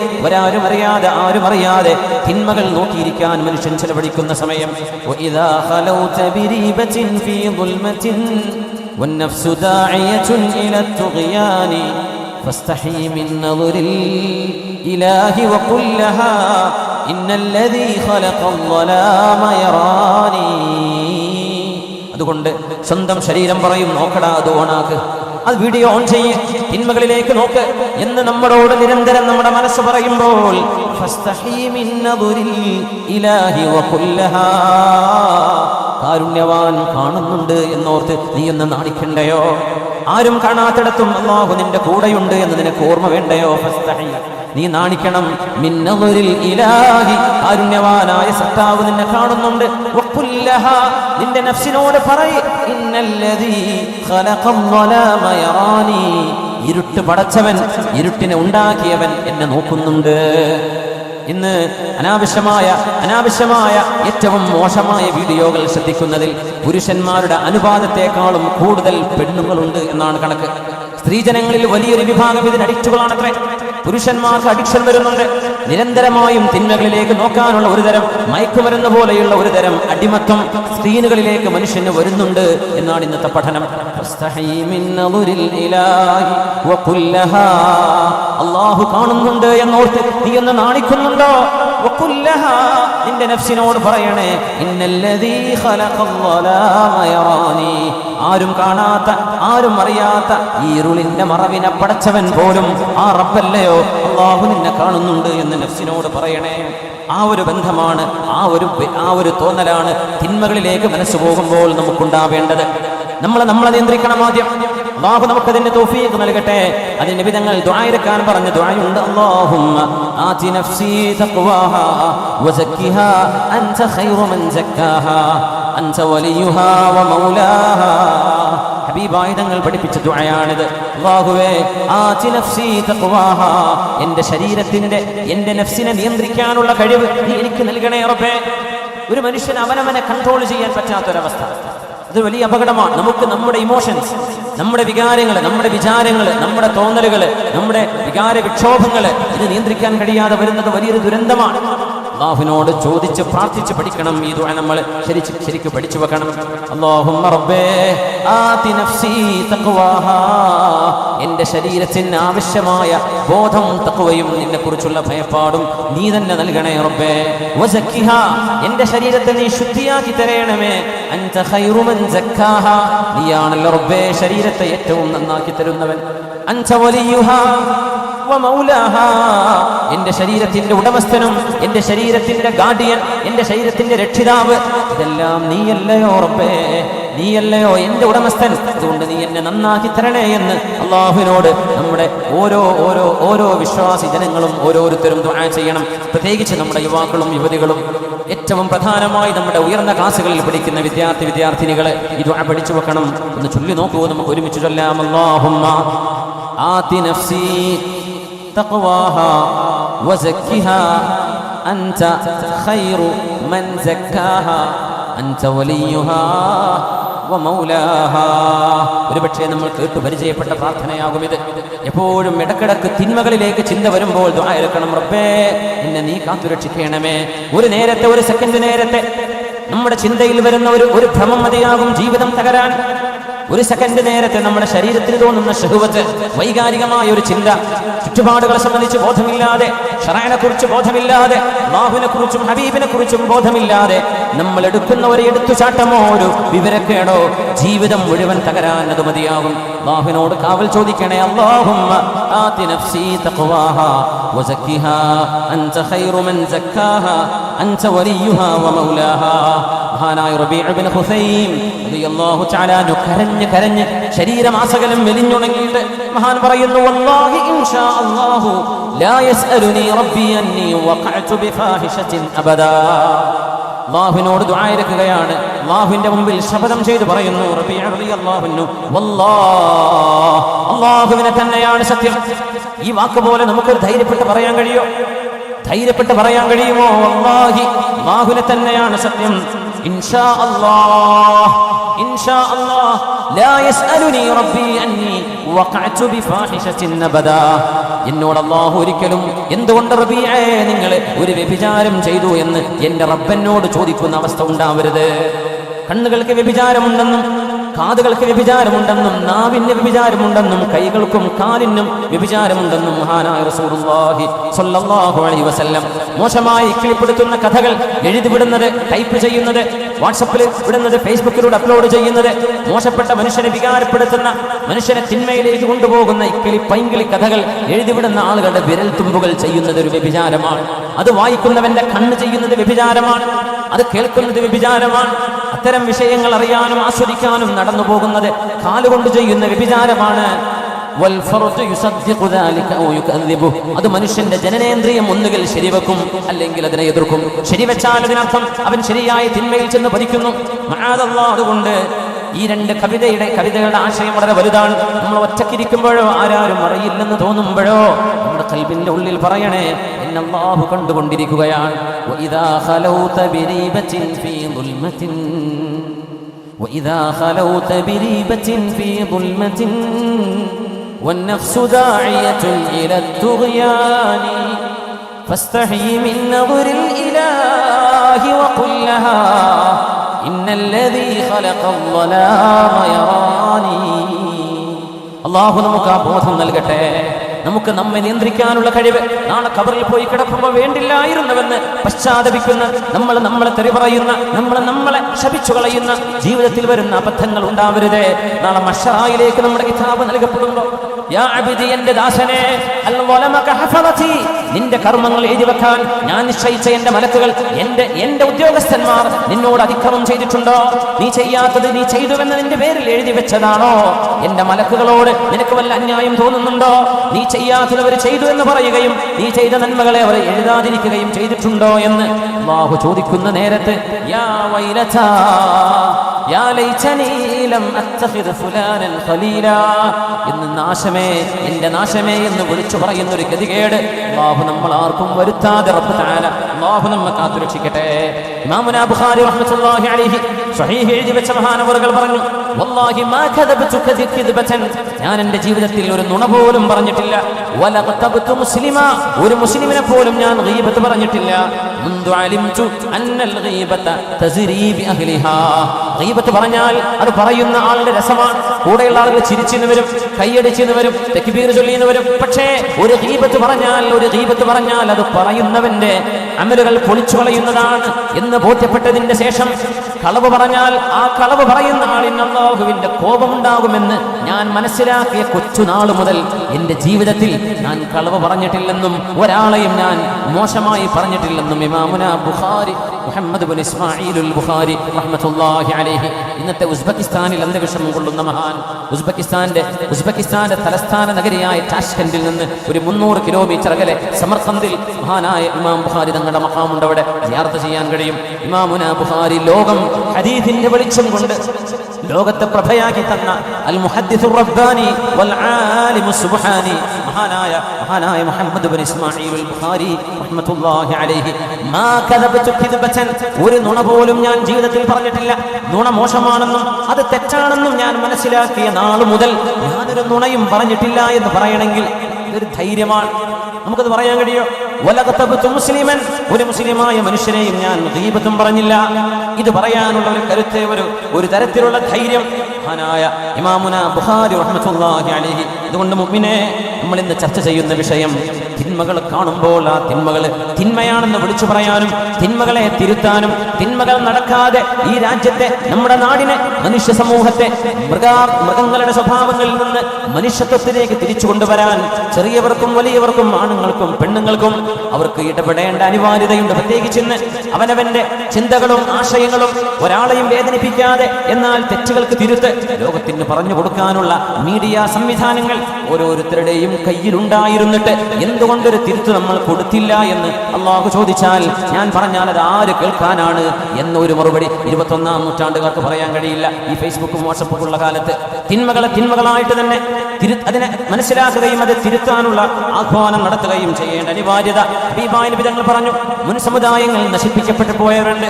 ആരും അറിയാതെ തിന്മകൾ നോക്കിയിരിക്കാൻ മനുഷ്യൻ ചെലവഴിക്കുന്ന സമയം. അതുകൊണ്ട് സ്വന്തം ശരീരം പറയും, നോക്കടാ അത് ഓണാക്ക്, അത് വീഡിയോ ഓൺ ചെയ്യ്, തിന്മകളിലേക്ക് നോക്ക് എന്ന് നമ്മളോട് നിരന്തരം നമ്മുടെ മനസ്സ് പറയുമ്പോൾ കാരുണ്യവാൻ കാണുന്നുണ്ട് എന്നോർത്ത് നീ ഒന്ന് നാണിക്കണ്ടയോ? ആരും കാണാത്തിടത്തും അല്ലാഹു നിന്റെ കൂടെയുണ്ട് എന്ന് നിനക്ക് ഓർമ്മ വേണ്ടയോ? നീ നാണിക്കണം. മിന്നദുരിൽ ഇലാഹി, കാരുണ്യവാനായ സത്താവ് നിന്നെ കാണുന്നുണ്ട്. നിന്റെ നഫ്സിനോട് പറയ്, ഇന്നല്ലദീ ഖലഖൽ ളലാമ യറാനി, ഇരുട്ട് പടച്ചവൻ, ഇരുട്ടിനെ ഉണ്ടാക്കിയവൻ എന്നെ നോക്കുന്നുണ്ട്. ഇന്ന് അനാവശ്യമായ ഏറ്റവും മോശമായ വീഡിയോകൾ ശ്രദ്ധിക്കുന്നതിൽ പുരുഷന്മാരുടെ അനുപാതത്തെക്കാളും കൂടുതൽ പെണ്ണുങ്ങളുണ്ട് എന്നാണ് കണക്ക്. സ്ത്രീജനങ്ങളിൽ വലിയൊരു വിഭാഗം ഇതിന് അഡിക്റ്റുകളാണത്രേ. പുരുഷന്മാർക്ക് അഡിക്ഷൻ വരുന്നുണ്ട്. നിരന്തരമായും തിന്മകളിലേക്ക് നോക്കാനുള്ള ഒരുതരം മയക്കുമരുന്ന് പോലെയുള്ള ഒരുതരം അടിമത്വം സ്ക്രീനുകളിലേക്ക് മനുഷ്യന് വരുന്നുണ്ട് എന്നാണ് ഇന്നത്തെ പഠനം. അല്ലാഹു കാണുന്നുണ്ട് എന്നോർത്ത് നീ ഒന്ന് നാണിക്കുന്നുണ്ടോ? നിന്റെ നഫ്സിനോട് പറയണേ, ഇന്നല്ലദീ ഖലഖൽ ളലാമ യറാനി, ആരും കാണാത്ത ആരും അറിയാത്ത ഈ ഇരുളിന്റെ മറവിനെ പടച്ചവൻ പോലും ആ റബ്ബല്ലയോ, അല്ലാഹു നിന്നെ കാണുന്നുണ്ട് എന്ന് നഫ്സിനോട് പറയണേ. ആ ഒരു ബന്ധമാണ്, ആ ഒരു തോന്നലാണ് തിന്മകളിലേക്ക് മനസ്സ് പോകുമ്പോൾ നമുക്കുണ്ടാവേണ്ടത്. നമ്മളെ നിയന്ത്രിക്കണം ആദ്യം. അല്ലാഹു നമുക്കതിന്റെ തൗഫീഖ് നൽകട്ടെ. അതിന് നബി തങ്ങൾ ദുആയിരക്കാൻ പറഞ്ഞ ദുആയുണ്ട്. അല്ലാഹുമ്മ ആതി നഫ്സി തഖ്വാഹാ വസക്കിഹാ അൻത ഖൈറു മൻ സക്കാഹാ അൻത വലിയുഹാ വമൗലാഹാ. ഹബീബായ തങ്ങൾ പഠിപ്പിച്ച ദുആയാണിത്. അല്ലാഹുവേ ആതി നഫ്സി തഖ്വാഹാ, എൻ്റെ ശരീരത്തിന്റെ എൻ്റെ നഫ്സിനെ നിയന്ത്രിക്കാനുള്ള കഴിവ് നീ എനിക്ക് നൽകണേ റബ്ബേ. ഒരു മനുഷ്യൻ അവനവനെ കൺട്രോൾ ചെയ്യാൻ പറ്റാത്തൊരവസ്ഥ, അത് വലിയ അപകടമാണ്. നമുക്ക് നമ്മുടെ ഇമോഷൻസ്, നമ്മുടെ വികാരങ്ങൾ, നമ്മുടെ വിചാരങ്ങൾ, നമ്മുടെ തോന്നലുകൾ, നമ്മുടെ വികാര വിക്ഷോഭങ്ങൾ ഇത് നിയന്ത്രിക്കാൻ കഴിയാതെ വരുന്നത് വലിയൊരു ദുരന്തമാണ്. അല്ലാഹുവിനോട് ചോദിച്ച് പ്രാർത്ഥിച്ച് പഠിക്കണം. ഈ ദുആ നമ്മൾ ശരിക്കും പഠിച്ചു വെക്കണം. അല്ലാഹുമ്മ റബ്ബേ ആതി നഫ്സി തഖ്വാഹാ, എൻ്റെ ശരീരത്തിന് ആവശ്യമായ ബോധവും തഖ്വയും നിന്നെക്കുറിച്ചുള്ള ഭയപ്പാടും നീ തന്നെ നൽകണേ റബ്ബേ. വസക്കിഹാ, എൻ്റെ ശരീരത്തെ നീ ശുദ്ധിയാക്കി തരണമേ. അൻത ഖൈറു മൻ സക്കാഹാ, നീയാണല്ലോ റബ്ബേ ശരീരത്തെ ഏറ്റവും നന്നാക്കി തരുന്നവൻ. അൻത വലിയുഹാ വമൗലാഹാ, എൻ്റെ ശരീരത്തിന്റെ ഉടമസ്ഥനും എൻ്റെ ശരീരത്തിന്റെ ഗാർഡിയൻ, എൻ്റെ ശരീരത്തിന്റെ രക്ഷിതാവ്, ഇതെല്ലാം നീയല്ലയോ റബ്ബേ, നീയല്ലയോ എൻ്റെ ഉടമസ്ഥൻ. അതുകൊണ്ട് നീ എന്നെ നന്നാക്കി തരണേ എന്ന് അള്ളാഹുവിനോട് നമ്മുടെ ഓരോ വിശ്വാസി ജനങ്ങളും ഓരോരുത്തരും ദുആ ചെയ്യണം. പ്രത്യേകിച്ച് നമ്മുടെ യുവാക്കളും യുവതികളും, ഏറ്റവും പ്രധാനമായി നമ്മുടെ ഉയർന്ന ക്ലാസ്സുകളിൽ പഠിക്കുന്ന വിദ്യാർത്ഥിനികളെ ഈ ദുആ പഠിച്ചു വെക്കണം. ഒന്ന് ചൊല്ലി നോക്കൂ, നമുക്ക് ഒരുമിച്ച് ചൊല്ലാം. അല്ലാഹുമ്മ ആതി നഫ്സി തഖ്വാഹാ വസക്കിഹാ അൻത ഖൈറു മൻ സക്കാഹാ അൻത വലിയുഹാ വമൗലാഹാ. ഒരുപക്ഷേ നമ്മൾ കേട്ടു പരിചയപ്പെട്ട പ്രാർത്ഥനയാകും ഇത്. എപ്പോഴും ഇടക്കിടക്ക് തിന്മകളിലേക്ക് ചിന്ത വരുമ്പോൾ ദുആ എടുക്കണം. റബ്ബേ എന്നെ നീ കാത്തുരക്ഷിക്കണമേ. ഒരു നേരത്തെ, ഒരു സെക്കൻഡ് നേരത്തെ നമ്മുടെ ചിന്തയിൽ വരുന്ന ഒരു ഭ്രമം മതിയാകും ജീവിതം തകരാൻ. ഒരു സെക്കൻഡ് നേരത്തെ നമ്മുടെ ശരീരത്തിന് തോന്നുന്ന ശഹ്വത്ത്, വൈകാരികമായ ഒരു ചിന്ത, ചുറ്റുപാടുകളെ സംബന്ധിച്ച് ബോധമില്ലാതെ, ശറഅനെ കുറിച്ച് ബോധമില്ലാതെ, അല്ലാഹുവിനെ കുറിച്ചും ഹബീബിനെ കുറിച്ചും ബോധമില്ലാതെ നമ്മൾ എടുക്കുന്ന ഒരു എടുത്തുചാട്ടമോ ഒരു വിവരക്കേടോ ജീവിതം മുഴുവൻ തകരാൻ അത് മതിയാകും. അല്ലാഹുവിനോട് കാവൽ ചോദിക്കണേ. അല്ലാഹുമ്മ ആതി നഫ്സി തഖ്വാഹാ വസക്കിഹാ അൻത ഖൈറു മൻ സക്കാഹാ അൻത വലിയുഹാ വമൗലാഹാ. മഹാനായ റബീഉ ഇബ്നു ഖുസൈം റളിയല്ലാഹു തആല കരഞ്ഞ് ശരീരമാസകലം മെലിഞ്ഞുണങ്ങിയിട്ട് മഹാൻ പറയുന്നു, വല്ലാഹി ഇൻഷാ അല്ലാഹു ലാ യസ്അലുനി റബ്ബി അന്നി വഖഅതു ബിഫാഹിശത്തിൻ അബദാ. അല്ലാഹുവിനോട് ദുആ ഇരക്കുകയാണ്. അല്ലാഹുവിന്റെ മുമ്പിൽ ശപഥം ചെയ്തു പറയുന്നു, റബീഉ റളിയല്ലാഹു അൻഹു, വല്ലാഹ്, അല്ലാഹുവിനെ തന്നെയാണ് സത്യം. ഈ വാക്ക് പോലെ നമുക്ക് ധൈര്യപ്പെട്ട് പറയാൻ കഴിയോ? ധൈര്യപ്പെട്ട് പറയാൻ കഴിയുമോ? വല്ലാഹി, അല്ലാഹുവിനെ തന്നെയാണ് സത്യം. ഇൻഷാ അല്ലാഹ്, ഇൻഷാ അല്ലാഹ് ലാ യസ്അലുനി റബ്ബി അന്നി വഖഅതു ബിഫാഹിശത്തിൻ അബദാ. എന്നോട് അല്ലാഹു ഒരിക്കലും എന്തുകൊണ്ട് റബീഅ നിങ്ങൾ ഒരു വ്യഭിചാരം ചെയ്തു എന്ന് എൻ്റെ റബ്ബനോട് ചോദിക്കുന്ന അവസ്ഥ ഉണ്ടാവരുത്. കണ്ണുകൾക്ക് വ്യഭിചാരമുണ്ടെന്നും കാതുകൾക്ക് വ്യഭിചാരമുണ്ടെന്നും നാവിന് വ്യഭിചാരമുണ്ടെന്നും കൈകൾക്കും കാലിനും വ്യഭിചാരമുണ്ടെന്നും മഹാനായ റസൂലുള്ളാഹി സ്വല്ലല്ലാഹു അലൈഹി വസല്ലം മോശമായി കിളിപ്പെടുത്തുന്ന കഥകൾ എഴുതിവിടുന്നത്, ടൈപ്പ് ചെയ്യുന്നത്, വാട്സപ്പിൽ വിടുന്നത്, ഫേസ്ബുക്കിലൂടെ അപ്ലോഡ് ചെയ്യുന്നത്, മോശപ്പെട്ട മനുഷ്യനെ വികാരപ്പെടുത്തുന്ന, മനുഷ്യനെ തിന്മയിലേക്ക് കൊണ്ടുപോകുന്ന പൈങ്കിളി കഥകൾ എഴുതിവിടുന്ന ആളുകളുടെ വിരൽ തുമ്പുകൾ ചെയ്യുന്നത് ഒരു വ്യഭിചാരമാണ്. അത് വായിക്കുന്നവന്റെ കണ്ണ് ചെയ്യുന്നത് വ്യഭിചാരമാണ്. അത് കേൾക്കുന്നത് വ്യഭിചാരമാണ്. അത്തരം വിഷയങ്ങൾ അറിയാനും ആസ്വദിക്കാനും നടന്നു പോകുന്നത് കാലുകൊണ്ട് ചെയ്യുന്ന വ്യഭിചാരമാണ്. അത് മനുഷ്യന്റെ ജനനേന്ദ്രിയം ഒന്നുകിൽ ശരിവെക്കും, അല്ലെങ്കിൽ അതിനെ എതിർക്കും. ശരിവെച്ചാൽ അതിനർത്ഥം അവൻ ശരിയായ തിന്മയിൽ ചെന്ന് പതിക്കുന്നു. മഅദല്ലാഹ്. അതുകൊണ്ട് ഈ രണ്ട് കവിതകളുടെ ആശയം വളരെ വലുതാണ്. നമ്മൾ ഒറ്റക്കിരിക്കുമ്പോഴോ ആരാരും അറിയില്ലെന്ന് തോന്നുമ്പോഴോ നമ്മുടെ ഖൽബിന്റെ ഉള്ളിൽ പറയണേ, എന്നെ അല്ലാഹു കണ്ടുകൊണ്ടിരിക്കുകയാണ്. വഇദാ ഖലൗത ബിരീബത്തിൻ ഫീ ദുൽമത്തിൻ വഇദാ ഖലൗത ബിരീബത്തിൻ ഫീ ദുൽമത്തിൻ والنفس داعية إلى الطغيان فاستحي من نظر الإله وقل لها إن الذي خلق الظلام يراني. അല്ലാഹു നമുക്ക് ആ ബോധം നൽകട്ടെ. നമുക്ക് നമ്മെ നിയന്ത്രിക്കാനുള്ള കഴിവ്. നാളെ ഖബറിൽ പോയി കിടക്കുമ്പോൾ വേണ്ടില്ലായിരുന്നുവെന്ന് പശ്ചാത്തപിക്കുന്ന, നമ്മളെ തെറി പറയുന്ന, നമ്മളെ ശപിച്ചു കളയുന്ന ജീവിതത്തിൽ വരുന്ന അബദ്ധങ്ങൾ ഉണ്ടാവരുതേ. നാളെ മഹ്ശറയിലേക്ക് നമ്മുടെ കിതാബ് നൽകപ്പെടുമ്പോൾ, യാ അബ്ദി, എന്റെ ദാസനെ, അൽ വലമക ഹഫളതി, നിന്റെ കർമ്മങ്ങൾ എഴുതി വെക്കാൻ ഞാൻ നിശ്ചയിച്ച എന്റെ മലക്കുകൾ, എന്റെ ഉദ്യോഗസ്ഥന്മാർ നിന്നോട് അതിക്രമം ചെയ്തിട്ടുണ്ടോ? നീ ചെയ്യാത്തത് നീ ചെയ്തുവെന്ന് നിന്റെ പേരിൽ എഴുതി വെച്ചതാണോ? എന്റെ മലക്കുകളോട് നിനക്ക് വല്ല അന്യായം തോന്നുന്നുണ്ടോ? നീ ചെയ്യാത്തത് അവർ ചെയ്തു എന്ന് പറയുകയും നീ ചെയ്ത നന്മകളെ അവർ എഴുതാതിരിക്കുകയും ചെയ്തിട്ടുണ്ടോ എന്ന് അല്ലാഹു ചോദിക്കുന്ന നേരത്ത്, യാ വൈലതാ യാ ലൈതനി ലം അത്തഖിദ് ഫുലാനൻ ഖലീലാ എന്ന് നാശമേ, എന്റെ നാശമേ എന്ന് വിളിച്ചു പറയുന്ന ഒരു ഗതികേട് അല്ലാഹു നമ്മൾ ആർക്കും വരുത്താതെ റബ്ബ് തആല അല്ലാഹു നമ്മെ കാത്തുരക്ഷിക്കട്ടെ. ഇമാമുനാ ബുഖാരി റഹ്മത്തുള്ളാഹി അലൈഹി സ്വഹീഹ് എഴുതി വെച്ച മഹാനവറുകൾ പറഞ്ഞു, വല്ലാഹി മാ കദബതു കദിബതൻ, ഞാൻ എൻ്റെ ജീവിതത്തിൽ ഒരു നുണ പോലും പറഞ്ഞിട്ടില്ല. വലഖതബതു മുസ്ലിമാ, ഒരു മുസ്ലിമിനെ പോലും ഞാൻ ഗീബത്ത് പറഞ്ഞിട്ടില്ല. മുൻദു അലിംതു അന്നൽ ഗീബത തസ്രി ബി അഹ്ലിഹാ, ഗീബത്ത് പറഞ്ഞാൽ അത് പറയുന്ന ആളുടെ രസമാണ്. കൂടെയുള്ള ആളുകൾ ചിരിച്ചിരുന്നവരും കൈയടിച്ചിരുന്നവരും തക്ബീർ ചൊല്ലിയുന്നവരും. പക്ഷേ ഒരു ഗീബത്ത് പറഞ്ഞാൽ അത് പറയുന്നവന്റെ അമലുകൾ പൊളിച്ചു കളയുന്നതാണ് എന്ന് ബോധ്യപ്പെട്ടതിന്റെ ശേഷം കളവ് പറഞ്ഞാൽ ആ കളവ് പറയുന്ന ആളിന് അല്ലാഹുവിന്റെ കോപമുണ്ടാകുമെന്ന് ഞാൻ മനസ്സിലാക്കിയ കൊച്ചുനാൾ മുതൽ എൻ്റെ ജീവിതത്തിൽ ഞാൻ കളവ് പറഞ്ഞിട്ടില്ലെന്നും ഒരാളെയും ഞാൻ മോശമായി പറഞ്ഞിട്ടില്ലെന്നും ഇമാമുനാ ബുഖാരി മുഹമ്മദ് ബിൻ ഇസ്മാഈലുൽ ബുഖാരി റഹ്മത്തുള്ളാഹി അലൈഹി, ഇന്നത്തെ ഉസ്ബെക്കിസ്ഥാനിൽ അന്ത്യവിഷമം കൊള്ളുന്ന മഹാൻ, ഉസ്ബെക്കിസ്ഥാന്റെ തലസ്ഥാന നഗരിയായ ടാഷ്കന്റിൽ നിന്ന് ഒരു 300 കിലോമീറ്റർ അകലെ സമർഖന്ദിൽ മഹാനായ ഇമാം ബുഖാരി തങ്ങളുടെ മഖാമുണ്ട്. അവിടെ സിയാറത്ത് ചെയ്യാൻ കഴിയും. ഇമാമുനാ ബുഖാരി ലോകം ഹദീസിന്റെ വെളിച്ചം കൊണ്ട് ലോകത്തെ പ്രഭയാക്കി തന്ന അൽ മുഹദ്ദിസുർ റബ്ബാനി വൽ ആലിമു സുബ്ഹാനി മഹാനായ മുഹമ്മദ് ബിൻ ഇസ്മാഈലുൽ ബുഖാരി റഹ്മത്തുള്ളാഹി അലൈഹി, മാ കദബതു കിദ്ബതൻ, ഒരു നുണ പോലും ഞാൻ ജീവിതത്തിൽ പറഞ്ഞിട്ടില്ല. നുണ മോശമാണെന്നും അത് തെറ്റാണെന്നും ഞാൻ മനസ്സിലാക്കിയ നാൾ മുതൽ ഞാനൊരു നുണയും പറഞ്ഞിട്ടില്ല എന്ന് പറയണമെങ്കിൽ ഇതൊരു ധൈര്യമാണ്. നമുക്കത് പറയാൻ കഴിയോ? വലഖതബതു മുസ്ലിമൻ, ഒരു മുസ്ലിമായ മനുഷ്യനെയും ഞാൻ ഗീബത്തും പറഞ്ഞില്ല. ഇത് പറയാനുള്ള ഒരു കരുത്ത്, ഒരു തരത്തിലുള്ള ധൈര്യം മഹാനായ ഇമാമുനാ ബുഖാരി റഹ്മത്തുള്ളാഹി അലൈഹി. അതുകൊണ്ട് മുഅ്മിനേ, നമ്മൾ ഇന്ന് ചർച്ച ചെയ്യുന്ന വിഷയം തിന്മകൾ കാണുമ്പോൾ ആ തിന്മകൾ തിന്മയാണെന്ന് വിളിച്ചു പറയാനും തിന്മകളെ തിരുത്താനും തിന്മകൾ നടക്കാതെ ഈ രാജ്യത്തെ, നമ്മുടെ നാടിനെ, മനുഷ്യ സമൂഹത്തെ മൃഗങ്ങളുടെ സ്വഭാവങ്ങളിൽ നിന്ന് മനുഷ്യത്വത്തിലേക്ക് തിരിച്ചു കൊണ്ടുവരാൻ ചെറിയവർക്കും വലിയവർക്കും ആണുങ്ങൾക്കും പെണ്ണുങ്ങൾക്കും അവർക്ക് ഇടപെടേണ്ട അനിവാര്യതയുണ്ട്. പ്രത്യേകിച്ച് അവനവന്റെ ചിന്തകളും ആശയങ്ങളും ഒരാളെയും വേദനിപ്പിക്കാതെ എന്നാൽ തെറ്റുകൾക്ക് തിരുത്ത് ലോകത്തിന് പറഞ്ഞു കൊടുക്കാനുള്ള മീഡിയ സംവിധാനങ്ങൾ ഓരോരുത്തരുടെയും കയ്യിലുണ്ടായിരുന്നിട്ട് എന്തുകൊണ്ടൊരു തിരുത്ത് നമ്മൾ കൊടുത്തില്ല എന്ന് അള്ളാഹു ചോദിച്ചാൽ ഞാൻ പറഞ്ഞാൽ അത് ആര് കേൾക്കാനാണ് എന്നൊരു മറുപടി 21ാം നൂറ്റാണ്ടുകാർക്ക് പറയാൻ കഴിയില്ല. ഈ ഫേസ്ബുക്കും വാട്സപ്പും ഉള്ള കാലത്ത് തിന്മകളെ തിന്മകളായിട്ട് തന്നെ അതിനെ മനസ്സിലാക്കുകയും അത് തിരുത്താനുള്ള ആഹ്വാനം നടത്തുകയും ചെയ്യേണ്ട അനിവാര്യത ഹബീബായ നബി തങ്ങൾ പറഞ്ഞു. മുൻ സമുദായങ്ങൾ നശിപ്പിക്കപ്പെട്ടു പോയവരുണ്ട്.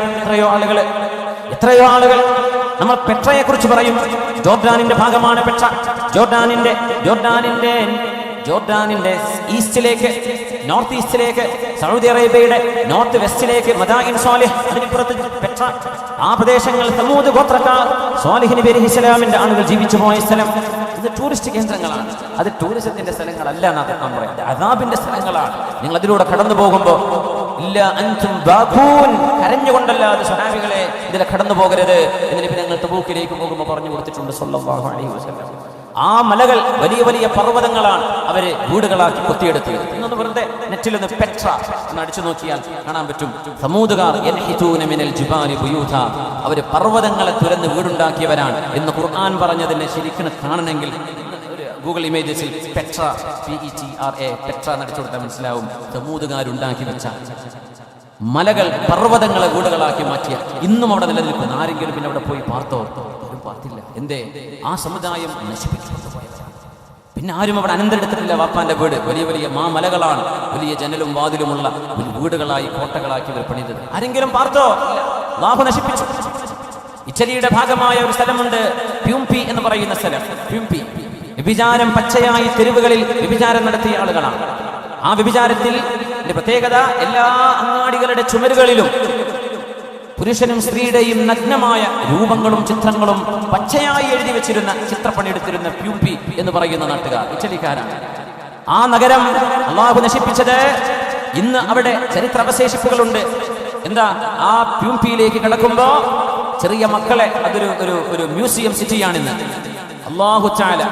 എത്രയോ ആളുകൾ നമ്മൾ പെട്രയെ കുറിച്ച് പറയും. ജോർഡാനിന്റെ ഭാഗമാണ് പെട്ര. ജോർഡാനിന്റെ ഈസ്റ്റിലേക്ക്, നോർത്ത് ഈസ്റ്റിലേക്ക്, സൗദി അറേബ്യയുടെ നോർത്ത് വെസ്റ്റിലേക്ക് മദായിൻ സ്വാലിഹ്, അതിനിപ്പുറത്ത് പെട്ര, ആ പ്രദേശങ്ങൾ സമൂദ് ഗോത്രക്കാർ, സ്വാലിഹ് നബി അലൈഹിസ്സലാമിന്റെ ആളുകൾ ജീവിച്ചു പോയ സ്ഥലം. ഇത് ടൂറിസ്റ്റ് കേന്ദ്രങ്ങളാണ്. അത് ടൂറിസത്തിന്റെ സ്ഥലങ്ങളല്ല എന്നാണ് നാം പറയുന്നത്, അദാബിന്റെ സ്ഥലങ്ങളാണ്. നിങ്ങൾ അതിലൂടെ കടന്നു പോകുമ്പോൾ ഇല്ല അൻതും ബാഖൂൻ, കരഞ്ഞുകൊണ്ടല്ലാതെ സ്വഹാബികളെ ഇതിലെ കടന്നു പോകരുത് എന്ന് നബി തങ്ങൾ തബൂക്കിലേക്ക് പോകുമ്പോൾ പറഞ്ഞു കൊടുത്തിട്ടുണ്ട് സ്വല്ലല്ലാഹു അലൈഹി വസല്ലം. ആ മലകൾ വലിയ വലിയ പർവ്വതങ്ങളാണ് അവര് വീടുകളാക്കി കൊത്തിയെടുത്തത്. ഇന്നൊന്ന് വെറുതെ നെറ്റിലൊന്ന് പെട്ര എന്ന് അടിച്ചു നോക്കിയാൽ കാണാൻ പറ്റും. സമൂദുകാർ യൻഹിതൂന മിനൽ ജിബാലി ബുയൂത, അവര് പർവ്വതങ്ങളെ തുരന്ന് വീടുണ്ടാക്കിയവരാണ് എന്ന് ഖുർആൻ പറഞ്ഞതിനെ ശരിക്കും കാണണമെങ്കിൽ ഗൂഗിൾ ഇമേജസിൽ പെട്ര PETRA പെട്ര നടിച്ചു കൊടുത്താൽ മനസ്സിലാവും. സമൂദുകാരുണ്ടാക്കി വെച്ച മലകൾ പർവ്വതങ്ങളെ വീടുകളാക്കി മാറ്റിയ ഇന്നും അവിടെ നിലനിൽക്കുന്നു. ആരെങ്കിലും പിന്നെ അവിടെ പോയി പാർത്തില്ല. എന്തേ? ആ സമുദായം നശിപ്പിച്ചു. പിന്നെ ആരും അവിടെ അനന്തരെടുത്തിട്ടില്ല. വാപ്പാന്റെ വീട് വലിയ വലിയ മലകളാണ്, വലിയ ജനലും വാതിലുമുള്ള വീടുകളായി കോട്ടകളാക്കി ഇവർ പണിതത്. ആരെങ്കിലും പാർത്തോ? അല്ലാഹു നശിപ്പിച്ചു. ഇറ്റലിയുടെ ഭാഗമായ ഒരു സ്ഥലമുണ്ട്, പ്യൂംപി എന്ന് പറയുന്ന സ്ഥലം. പ്യൂംപി വ്യഭിചാരം പച്ചയായി തെരുവുകളിൽ വ്യഭിചാരം നടത്തിയ ആളുകളാണ്. ആ വ്യഭിചാരത്തിൽ പ്രത്യേകത എല്ലാ അങ്ങാടികളുടെ ചുമരുകളിലും പുരുഷനും സ്ത്രീയുടെയും നഗ്നമായ രൂപങ്ങളും ചിത്രങ്ങളും പച്ചയായി എഴുതി വെച്ചിരുന്ന ചിത്രപ്പണിയെടുത്തിരുന്ന പ്യൂംപി എന്ന് പറയുന്ന നാട്ടുകാർ, ഇറ്റലിക്കാരാണ്. ആ നഗരം അല്ലാഹു നശിപ്പിച്ചത്. ഇന്ന് അവിടെ ചരിത്രാവശേഷിപ്പുകളുണ്ട്. എന്താ? ആ പ്യൂംപിയിലേക്ക് കിടക്കുമ്പോ ചെറിയ മക്കളെ, അതൊരു മ്യൂസിയം സിറ്റിയാണിന്ന്. അല്ലാഹു തആല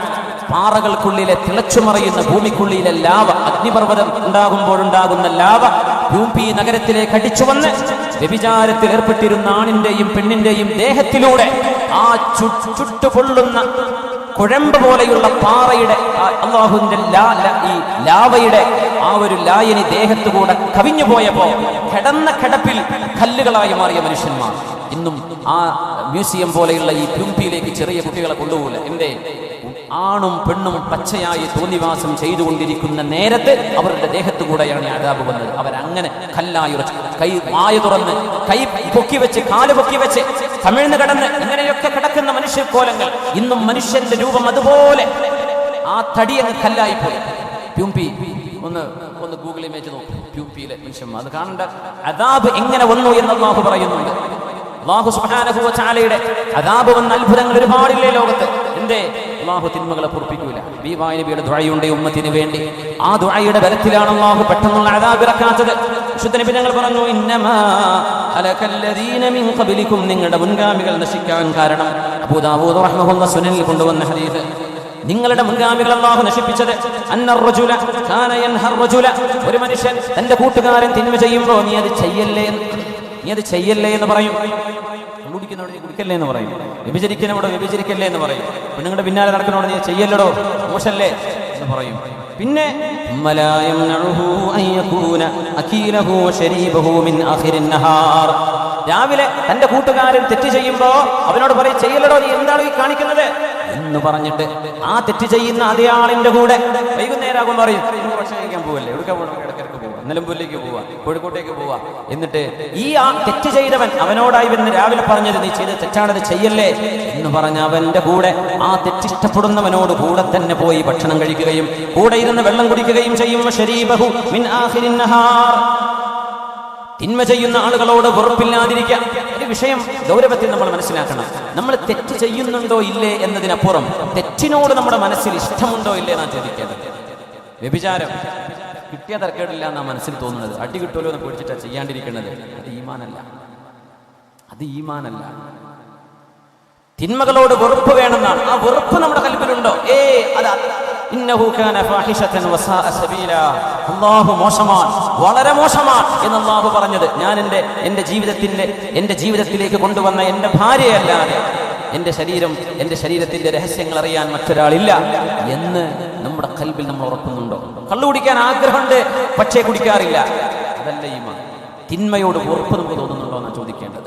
പാറകൾക്കുള്ളിലെ തിളച്ചുമറിയുന്ന ഭൂമിക്കുള്ളിലെ ലാവ, അഗ്നിപർവ്വതം ഉണ്ടാകുമ്പോഴുണ്ടാകുന്ന ലാവ പ്യൂംപി നഗരത്തിലേക്ക് അടിച്ചു വന്ന് വ്യഭിചാരത്തിൽ ഏർപ്പെട്ടിരുന്ന ആണിന്റെയും പെണ്ണിന്റെയും ദേഹത്തിലൂടെ ആ ചുട്ടുപൊള്ളുന്ന കുഴമ്പ് പോലെയുള്ള പാറയുടെ അല്ലാഹുവിന്റെ ഈ ലാവയുടെ ആ ഒരു ലായനി ദേഹത്തുകൂടെ കവിഞ്ഞു പോയപ്പോ കിടന്ന കിടപ്പിൽ കല്ലുകളായി മാറിയ മനുഷ്യന്മാർ ഇന്നും ആ മ്യൂസിയം പോലെയുള്ള ഈ പ്യൂംപിയിലേക്ക് ചെറിയ കുട്ടികളെ കൊണ്ടുപോകില്ല. എന്തേ? ആണും പെണ്ണും പച്ചയായി തോന്നിവാസം ചെയ്തുകൊണ്ടിരിക്കുന്ന നേരത്ത് അവരുടെ ദേഹത്തു കൂടെയാണ് അദാബ് വന്നത്. അവരങ്ങനെ കല്ലായി ഉറച്ചു. കൈ വായ തുറന്ന് കൈ പൊക്കി വെച്ച് കാല് പൊക്കി വെച്ച് തമിഴ്ന്ന് കിടന്ന് ഇങ്ങനെയൊക്കെ കിടക്കുന്ന മനുഷ്യക്കോലങ്ങൾ. ഇന്നും മനുഷ്യന്റെ രൂപം അതുപോലെ ആ തടിയങ്ങ് കല്ലായിപ്പോയി. പ്യൂംപി ഒന്ന് ഗൂഗിൾ ഇമേജ് നോക്കും. പ്യൂംപിയിലെ മനുഷ്യന്മാർ അത് കാണേണ്ട അദാബ് എങ്ങനെ വന്നു എന്ന് അല്ലാഹു പറയുന്നുണ്ട്. അല്ലാഹു സുബ്ഹാനഹു വ തആലയുടെ അദാബ് വന്ന അത്ഭുതങ്ങൾ ഒരുപാടില്ലേ ലോകത്ത്. എന്തേ? അല്ലാഹു തിന്മകളെ പൊറുപ്പിക്കൂല. ബീവായ നബിയുടെ ദുആയുണ്ട് ഉമ്മത്തിന് വേണ്ടി. ആ ദുആയുടെ ബലത്തിലാണ് അല്ലാഹു പെട്ടെന്നുള്ള അദാബ് ഇറക്കാത്തത്. വിശുദ്ധ നബി തങ്ങൾ പറഞ്ഞു, ഇന്നമാ ഹലകല്ലദീന മിൻ ഖബ്ലികും, നിങ്ങളുടെ മുൻഗാമികൾ നശിക്കാൻ കാരണം. അബൂ ദാവൂദ് റഹ്മഹുല്ലാഹ് സുനനിൽ കൊണ്ടുവന്ന ഹദീസ്, നിങ്ങളുടെ മുൻഗാമികൾ അല്ലാഹു നശിപ്പിച്ചത് അന്നർ റജുല കാന യൻഹർ റജുല, ഒരു മനുഷ്യൻ തന്റെ കൂട്ടുകാരൻ തിന്മ ചെയ്യുമ്പോൾ നീ അത് ചെയ്യല്ലേ എന്ന് പറയും. കുടിക്കുന്നോട് നീ കുടിക്കല്ലേ എന്ന് പറയും. വ്യഭിചരിക്കുന്നവോട് വ്യഭിചരിക്കല്ലേ എന്ന് പറയും. പെണ്ണുങ്ങളുടെ പിന്നാലെ നടക്കുന്നോട് നീ ചെയ്യല്ലടോ മോശല്ലേ എന്ന് പറയും. പിന്നെ രാവിലെ തന്റെ കൂട്ടുകാരൻ തെറ്റ് ചെയ്യുമ്പോ അവനോട് പറയും, ചെയ്യല്ലടോ നീ എന്താണ് ഈ കാണിക്കുന്നത് എന്ന് പറഞ്ഞിട്ട് ആ തെറ്റ് ചെയ്യുന്ന അതേ ആളിന്റെ കൂടെ വൈകുന്നേരം ആകുമ്പോൾ പറയും, ഭക്ഷണം കഴിക്കാൻ പോവല്ലേ, എവിടെ പോകണം, ഇടക്കിടക്ക് പോവാ, നിലമ്പൂരിലേക്ക് പോവാ, കോഴിക്കോട്ടേക്ക് പോവാ. എന്നിട്ട് ഈ ആ തെറ്റ് ചെയ്തവൻ അവനോടായി വരുന്ന രാവിലെ പറഞ്ഞത് നീ ചെയ്ത് തെറ്റാണത് ചെയ്യല്ലേ എന്ന് പറഞ്ഞ അവന്റെ കൂടെ ആ തെറ്റിഷ്ടപ്പെടുന്നവനോട് കൂടെ തന്നെ പോയി ഭക്ഷണം കഴിക്കുകയും കൂടെ ഇരുന്ന് വെള്ളം കുടിക്കുകയും ചെയ്യും. ശരീബഹു മിൻ ആഖിരിൻ നഹാർ, തിന്മ ചെയ്യുന്ന ആളുകളോട് വെറുപ്പില്ലാതിരിക്കുക. ഒരു വിഷയം ഗൗരവത്തിൽ നമ്മൾ മനസ്സിലാക്കണം. നമ്മൾ തെറ്റ് ചെയ്യുന്നുണ്ടോ ഇല്ലേ എന്നതിനപ്പുറം തെറ്റിനോട് നമ്മുടെ മനസ്സിൽ ഇഷ്ടമുണ്ടോ ഇല്ലേ എന്നാണ് ചോദിക്കേണ്ടത്. വ്യഭിചാരം കിട്ടിയ തരക്കേടില്ല എന്നാ മനസ്സിൽ തോന്നുന്നത്. അടി കിട്ടുമല്ലോ എന്ന് പേടിച്ചിട്ടാണ് ചെയ്യാണ്ടിരിക്കുന്നത്. അത് ഈമാനല്ല. തിന്മകളോട് വെറുപ്പ് വേണമെന്നാണ്. ആ വെറുപ്പ് നമ്മുടെ കൽബിലുണ്ടോ? ഇന്നഹു കാന ഫാഹിഷതൻ വസാഅ സബീല, അല്ലാഹു മോശമാണ്, വളരെ മോശമാണ് എന്ന് അല്ലാഹു പറഞ്ഞത് ഞാൻ എൻ്റെ ജീവിതത്തിലേക്ക് കൊണ്ടുവന്ന എൻ്റെ ഭാര്യയല്ലാതെ എൻ്റെ ശരീരത്തിന്റെ രഹസ്യങ്ങൾ അറിയാൻ മറ്റൊരാളില്ല എന്ന് നമ്മുടെ കൽബിൽ നമ്മൾ ഉറക്കുന്നുണ്ടോ? കള്ളു കുടിക്കാൻ ആഗ്രഹമുണ്ട്, പക്ഷേ കുടിക്കാറില്ല. അതല്ല ഈമാൻ. തിന്മയോട് വെറുപ്പ് നമുക്ക് തോന്നുന്നുണ്ടോ എന്നാണ് ചോദിക്കേണ്ടത്.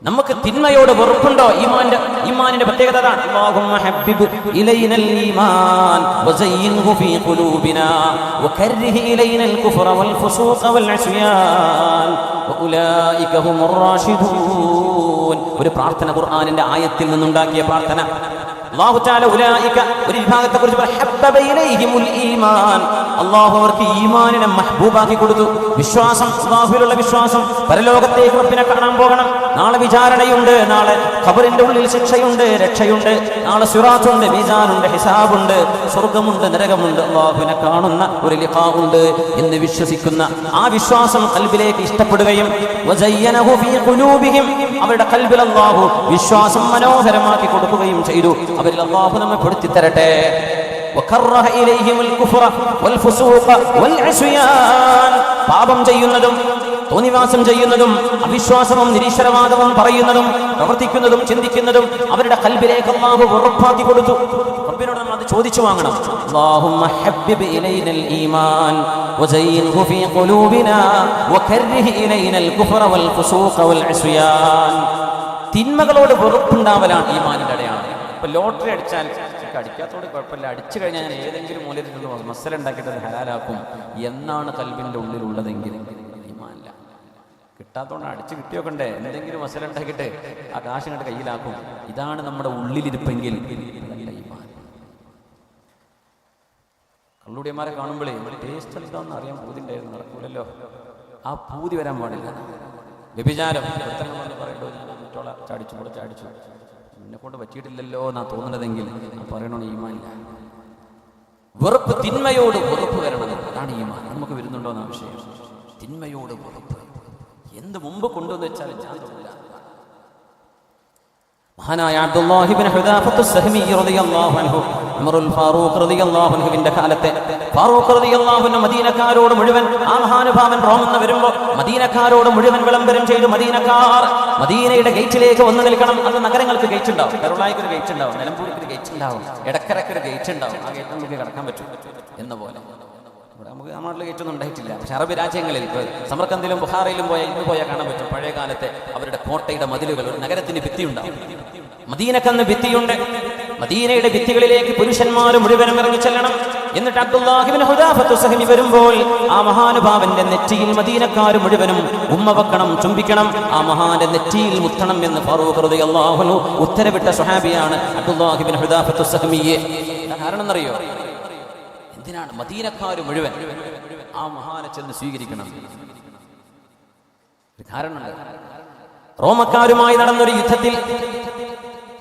നമുക്ക് തിന്മയോട് വെറുപ്പുണ്ടോ? ഈമാനിന്റെ പ്രത്യേകത അതാണ്. അല്ലാഹുമ്മ ഹബ്ബിബ് ഇലൈനൽ ഈമാൻ വസയ്യിൻഹു ഫീ ഖുലൂബിനാ വകർരിഹ് ഇലൈനൽ കുഫ്റ വൽ ഫുസൂഖ വൽ അസ്യാൻ വഉലൈക ഹുമുർ റാഷിദൂൻ. ഒരു പ്രാർത്ഥന, ഖുർആനിന്റെ ആയത്തിൽ നിന്നുണ്ടാക്കിയ പ്രാർത്ഥന. അല്ലാഹു തആല ഉലൈക ഒരു വിഭാഗത്തെ കുറിച്ച് ഹബ്ബബ ഇലൈഹിമുൽ ഈമാൻ, അല്ലാഹു അവർക്ക് ഈമാനിനെ മഹ്ബൂബാക്കി കൊടുത്തു. വിശ്വാസം, അല്ലാഹുവിലുള്ള വിശ്വാസം, പരലോകത്തേക്ക് റബ്ബിനെ കാണാൻ പോകണം, നാളെ വിചാരണയുണ്ട്, നാളെ ഖബറിന്റെ ഉള്ളിൽ ശിക്ഷയുണ്ട്, രക്ഷയുണ്ട്, നാളെ സിറാത്തുണ്ട്, മീസാനുണ്ട്, ഹിസാബുണ്ട്, സ്വർഗ്ഗമുണ്ട്, നരകമുണ്ട്, അല്ലാഹുവിനെ കാണുന്ന ഒരു ലിഖാ ഉണ്ട് എന്ന് വിശ്വസിക്കുന്ന ആ വിശ്വാസം ഖൽബിലേക്ക് ഇഷ്ടപ്പെടുകയും വസയ്യനഹു ഫീ ഖുലൂബിഹിം, അവരുടെ ഖൽബിൽ അല്ലാഹു വിശ്വാസം മനോഹരമാക്കി കൊടുക്കുകയും ചെയ്തു. അവരിൽ അല്ലാഹു നമ്മെ പെടുത്തി തരട്ടെ. വകറഹ ഇലൈഹിമുൽ കുഫ്റ വൽ ഫുസൂഖ വൽ അസ്യാൻ, പാപം ചെയ്യുന്നതും തോന്നിവാസം ചെയ്യുന്നതും അവിശ്വാസവും നിരീശ്വരവാദവും പറയുന്നതും പ്രവർത്തിക്കുന്നതും ചിന്തിക്കുന്നതും അവരുടെ ഖൽബിലേക്ക് അല്ലാഹു ഉറപ്പാക്കി കൊടുത്തു. റബ്ബിനോട് നമ്മൾ അത് ചോദിച്ചു വാങ്ങണം. അല്ലാഹുമ്മ ഹബ്ബിബ് ഇലൈനൽ ഈമാൻ വസയ്യിൻഹു ഫീ ഖുലൂബിനാ വകർരിഹ് ഇലൈനൽ കുഫ്റ വൽ ഫുസൂഖ വൽ അസ്യാൻ. തിന്മകളോട് വെറുപ്പുണ്ടാവലാണ് ഈമാനിന്റെ അടയാളം. ഇപ്പൊ ലോട്ടറി അടിച്ചാൽ അടിക്കാത്തോട് കുഴപ്പമില്ല, അടിച്ചു കഴിഞ്ഞാൽ ഞാൻ ഏതെങ്കിലും മൂലയിൽ നിന്ന് മസല ഉണ്ടാക്കിയിട്ട് അത് ഹലാലാക്കും എന്നാണ് കൽബിന്റെ ഉള്ളിലുള്ളതെങ്കിൽ ഈമാനില്ല. കിട്ടാത്തോണ്ട് അടിച്ചു കിട്ടിയോക്കണ്ടേ, എന്തെങ്കിലും മസല ഉണ്ടാക്കിയിട്ട് ആ കാശ് ഇങ്ങോട്ട് കയ്യിലാക്കും. ഇതാണ് നമ്മുടെ ഉള്ളിലിരിപ്പെങ്കിൽ അതല്ല ഈമാൻ. കള്ളുടിയന്മാരെ കാണുമ്പോഴേ ടേസ്റ്റ് എന്താണെന്ന് അറിയാൻ പൂതി ഉണ്ടായിരുന്നു, നടക്കൂലല്ലോ. ആ പൂതി വരാൻ പാടില്ല. വ്യഭിചാരം പറയണ്ടോ, ഞാൻ ചാടിച്ചു എന്നെ കൊണ്ട് പറ്റിയിട്ടില്ലല്ലോ എന്നാ തോന്നുന്നതെങ്കിൽ പറയണോ ഈമാനില്ല. വെറുപ്പ്, തിന്മയോട് വെറുപ്പ് വരണം, അതാണ് ഈമാൻ. നമുക്ക് വരുന്നുണ്ടോ എന്ന വിഷയം. തിന്മയോട് വെറുപ്പ് എന്ത് മുമ്പ് കൊണ്ടുവന്ന് വെച്ചാലും ഞാൻ തോന്നില്ല. മഹാനായ അബ്ദുല്ലാഹി ഇബ്നു ഹുദാഫത്ത് സഹ്മി റളിയല്ലാഹു അൻഹു, ഉമറുൽ ഫാറൂഖ് റളിയല്ലാഹു അൻഹുവിന്റെ കാലത്തെ ഫാറൂഖ് റളിയല്ലാഹു അൻഹു മദീനക്കാരോട് മുഴുവൻ, ആ മഹാനുഭാവൻ റോമിൽ നിന്ന് വരുമ്പോൾ മദീനക്കാരോട് മുഴുവൻ വിളംബരം ചെയ്തു. മദീനക്കാർ മദീനയുടെ ഗേറ്റിലേക്ക് വന്നു നിൽക്കണം. അത് നഗരങ്ങൾക്ക് ഗേറ്റ് ഉണ്ടാവും, കരുളായിക്ക് ഒരു ഗേറ്റ് ഉണ്ടാവും, നിലമ്പൂർക്ക് ഒരു ഗേറ്റ് ഉണ്ടാവും, എടക്കരക്ക് ഒരു ഗേറ്റ് ഉണ്ടാവും. ആ ഗേറ്റ് നമുക്ക് കടക്കാൻ പറ്റും എന്ന പോലെ. നമുക്ക് നമ്മുടെ നാട്ടിൽ ഗേറ്റൊന്നും ഉണ്ടായിട്ടില്ല. പക്ഷെ അറബ് രാജ്യങ്ങളിൽ ഇപ്പോൾ സമർക്കന്ദിലും ബുഖാറയിലും ഇന്ന് പോയാൽ കാണാൻ പറ്റും പഴയ കാലത്തെ അവരുടെ കോട്ടയുടെ മതിലുകൾ. ഒരു നഗരത്തിന് ഭിത്തിയുണ്ടാവും. മദീനക്കന്ന് ഭിത്തിയുണ്ട്. മദീനയുടെ ഭിത്തികളിലേക്ക് പുരുഷന്മാർ മുഴുവനും ഇറങ്ങിച്ചെല്ലണം. എന്നിട്ട് അബ്ദുല്ലാഹി ഇബ്നു ഹുദാഫത്തു സഹമി വരുമ്പോൾ ആ മഹാനുഭാവന്റെ നെറ്റിയിൽ മദീനക്കാർ മുഴുവനും ഉമ്മ വെക്കണം, ചുംബിക്കണം, ആ മഹാന്റെ നെറ്റിയിൽ മുത്തണം എന്ന് ഫാറൂഖ് റളിയല്ലാഹു അൻഹു ഉത്തരവിട്ട സ്വഹാബിയാണ് അബ്ദുല്ലാഹി ഇബ്നു ഹുദാഫത്തു സഹമിയെ. കാരണം എന്നറിയോ? എന്തിനാണ് മദീനക്കാർ മുഴുവൻ ആ മഹാനെ ചെന്ന് സ്വീകരിക്കണം? കാരണമുണ്ട്. റോമക്കാരുമായി നടന്നൊരു യുദ്ധത്തിൽ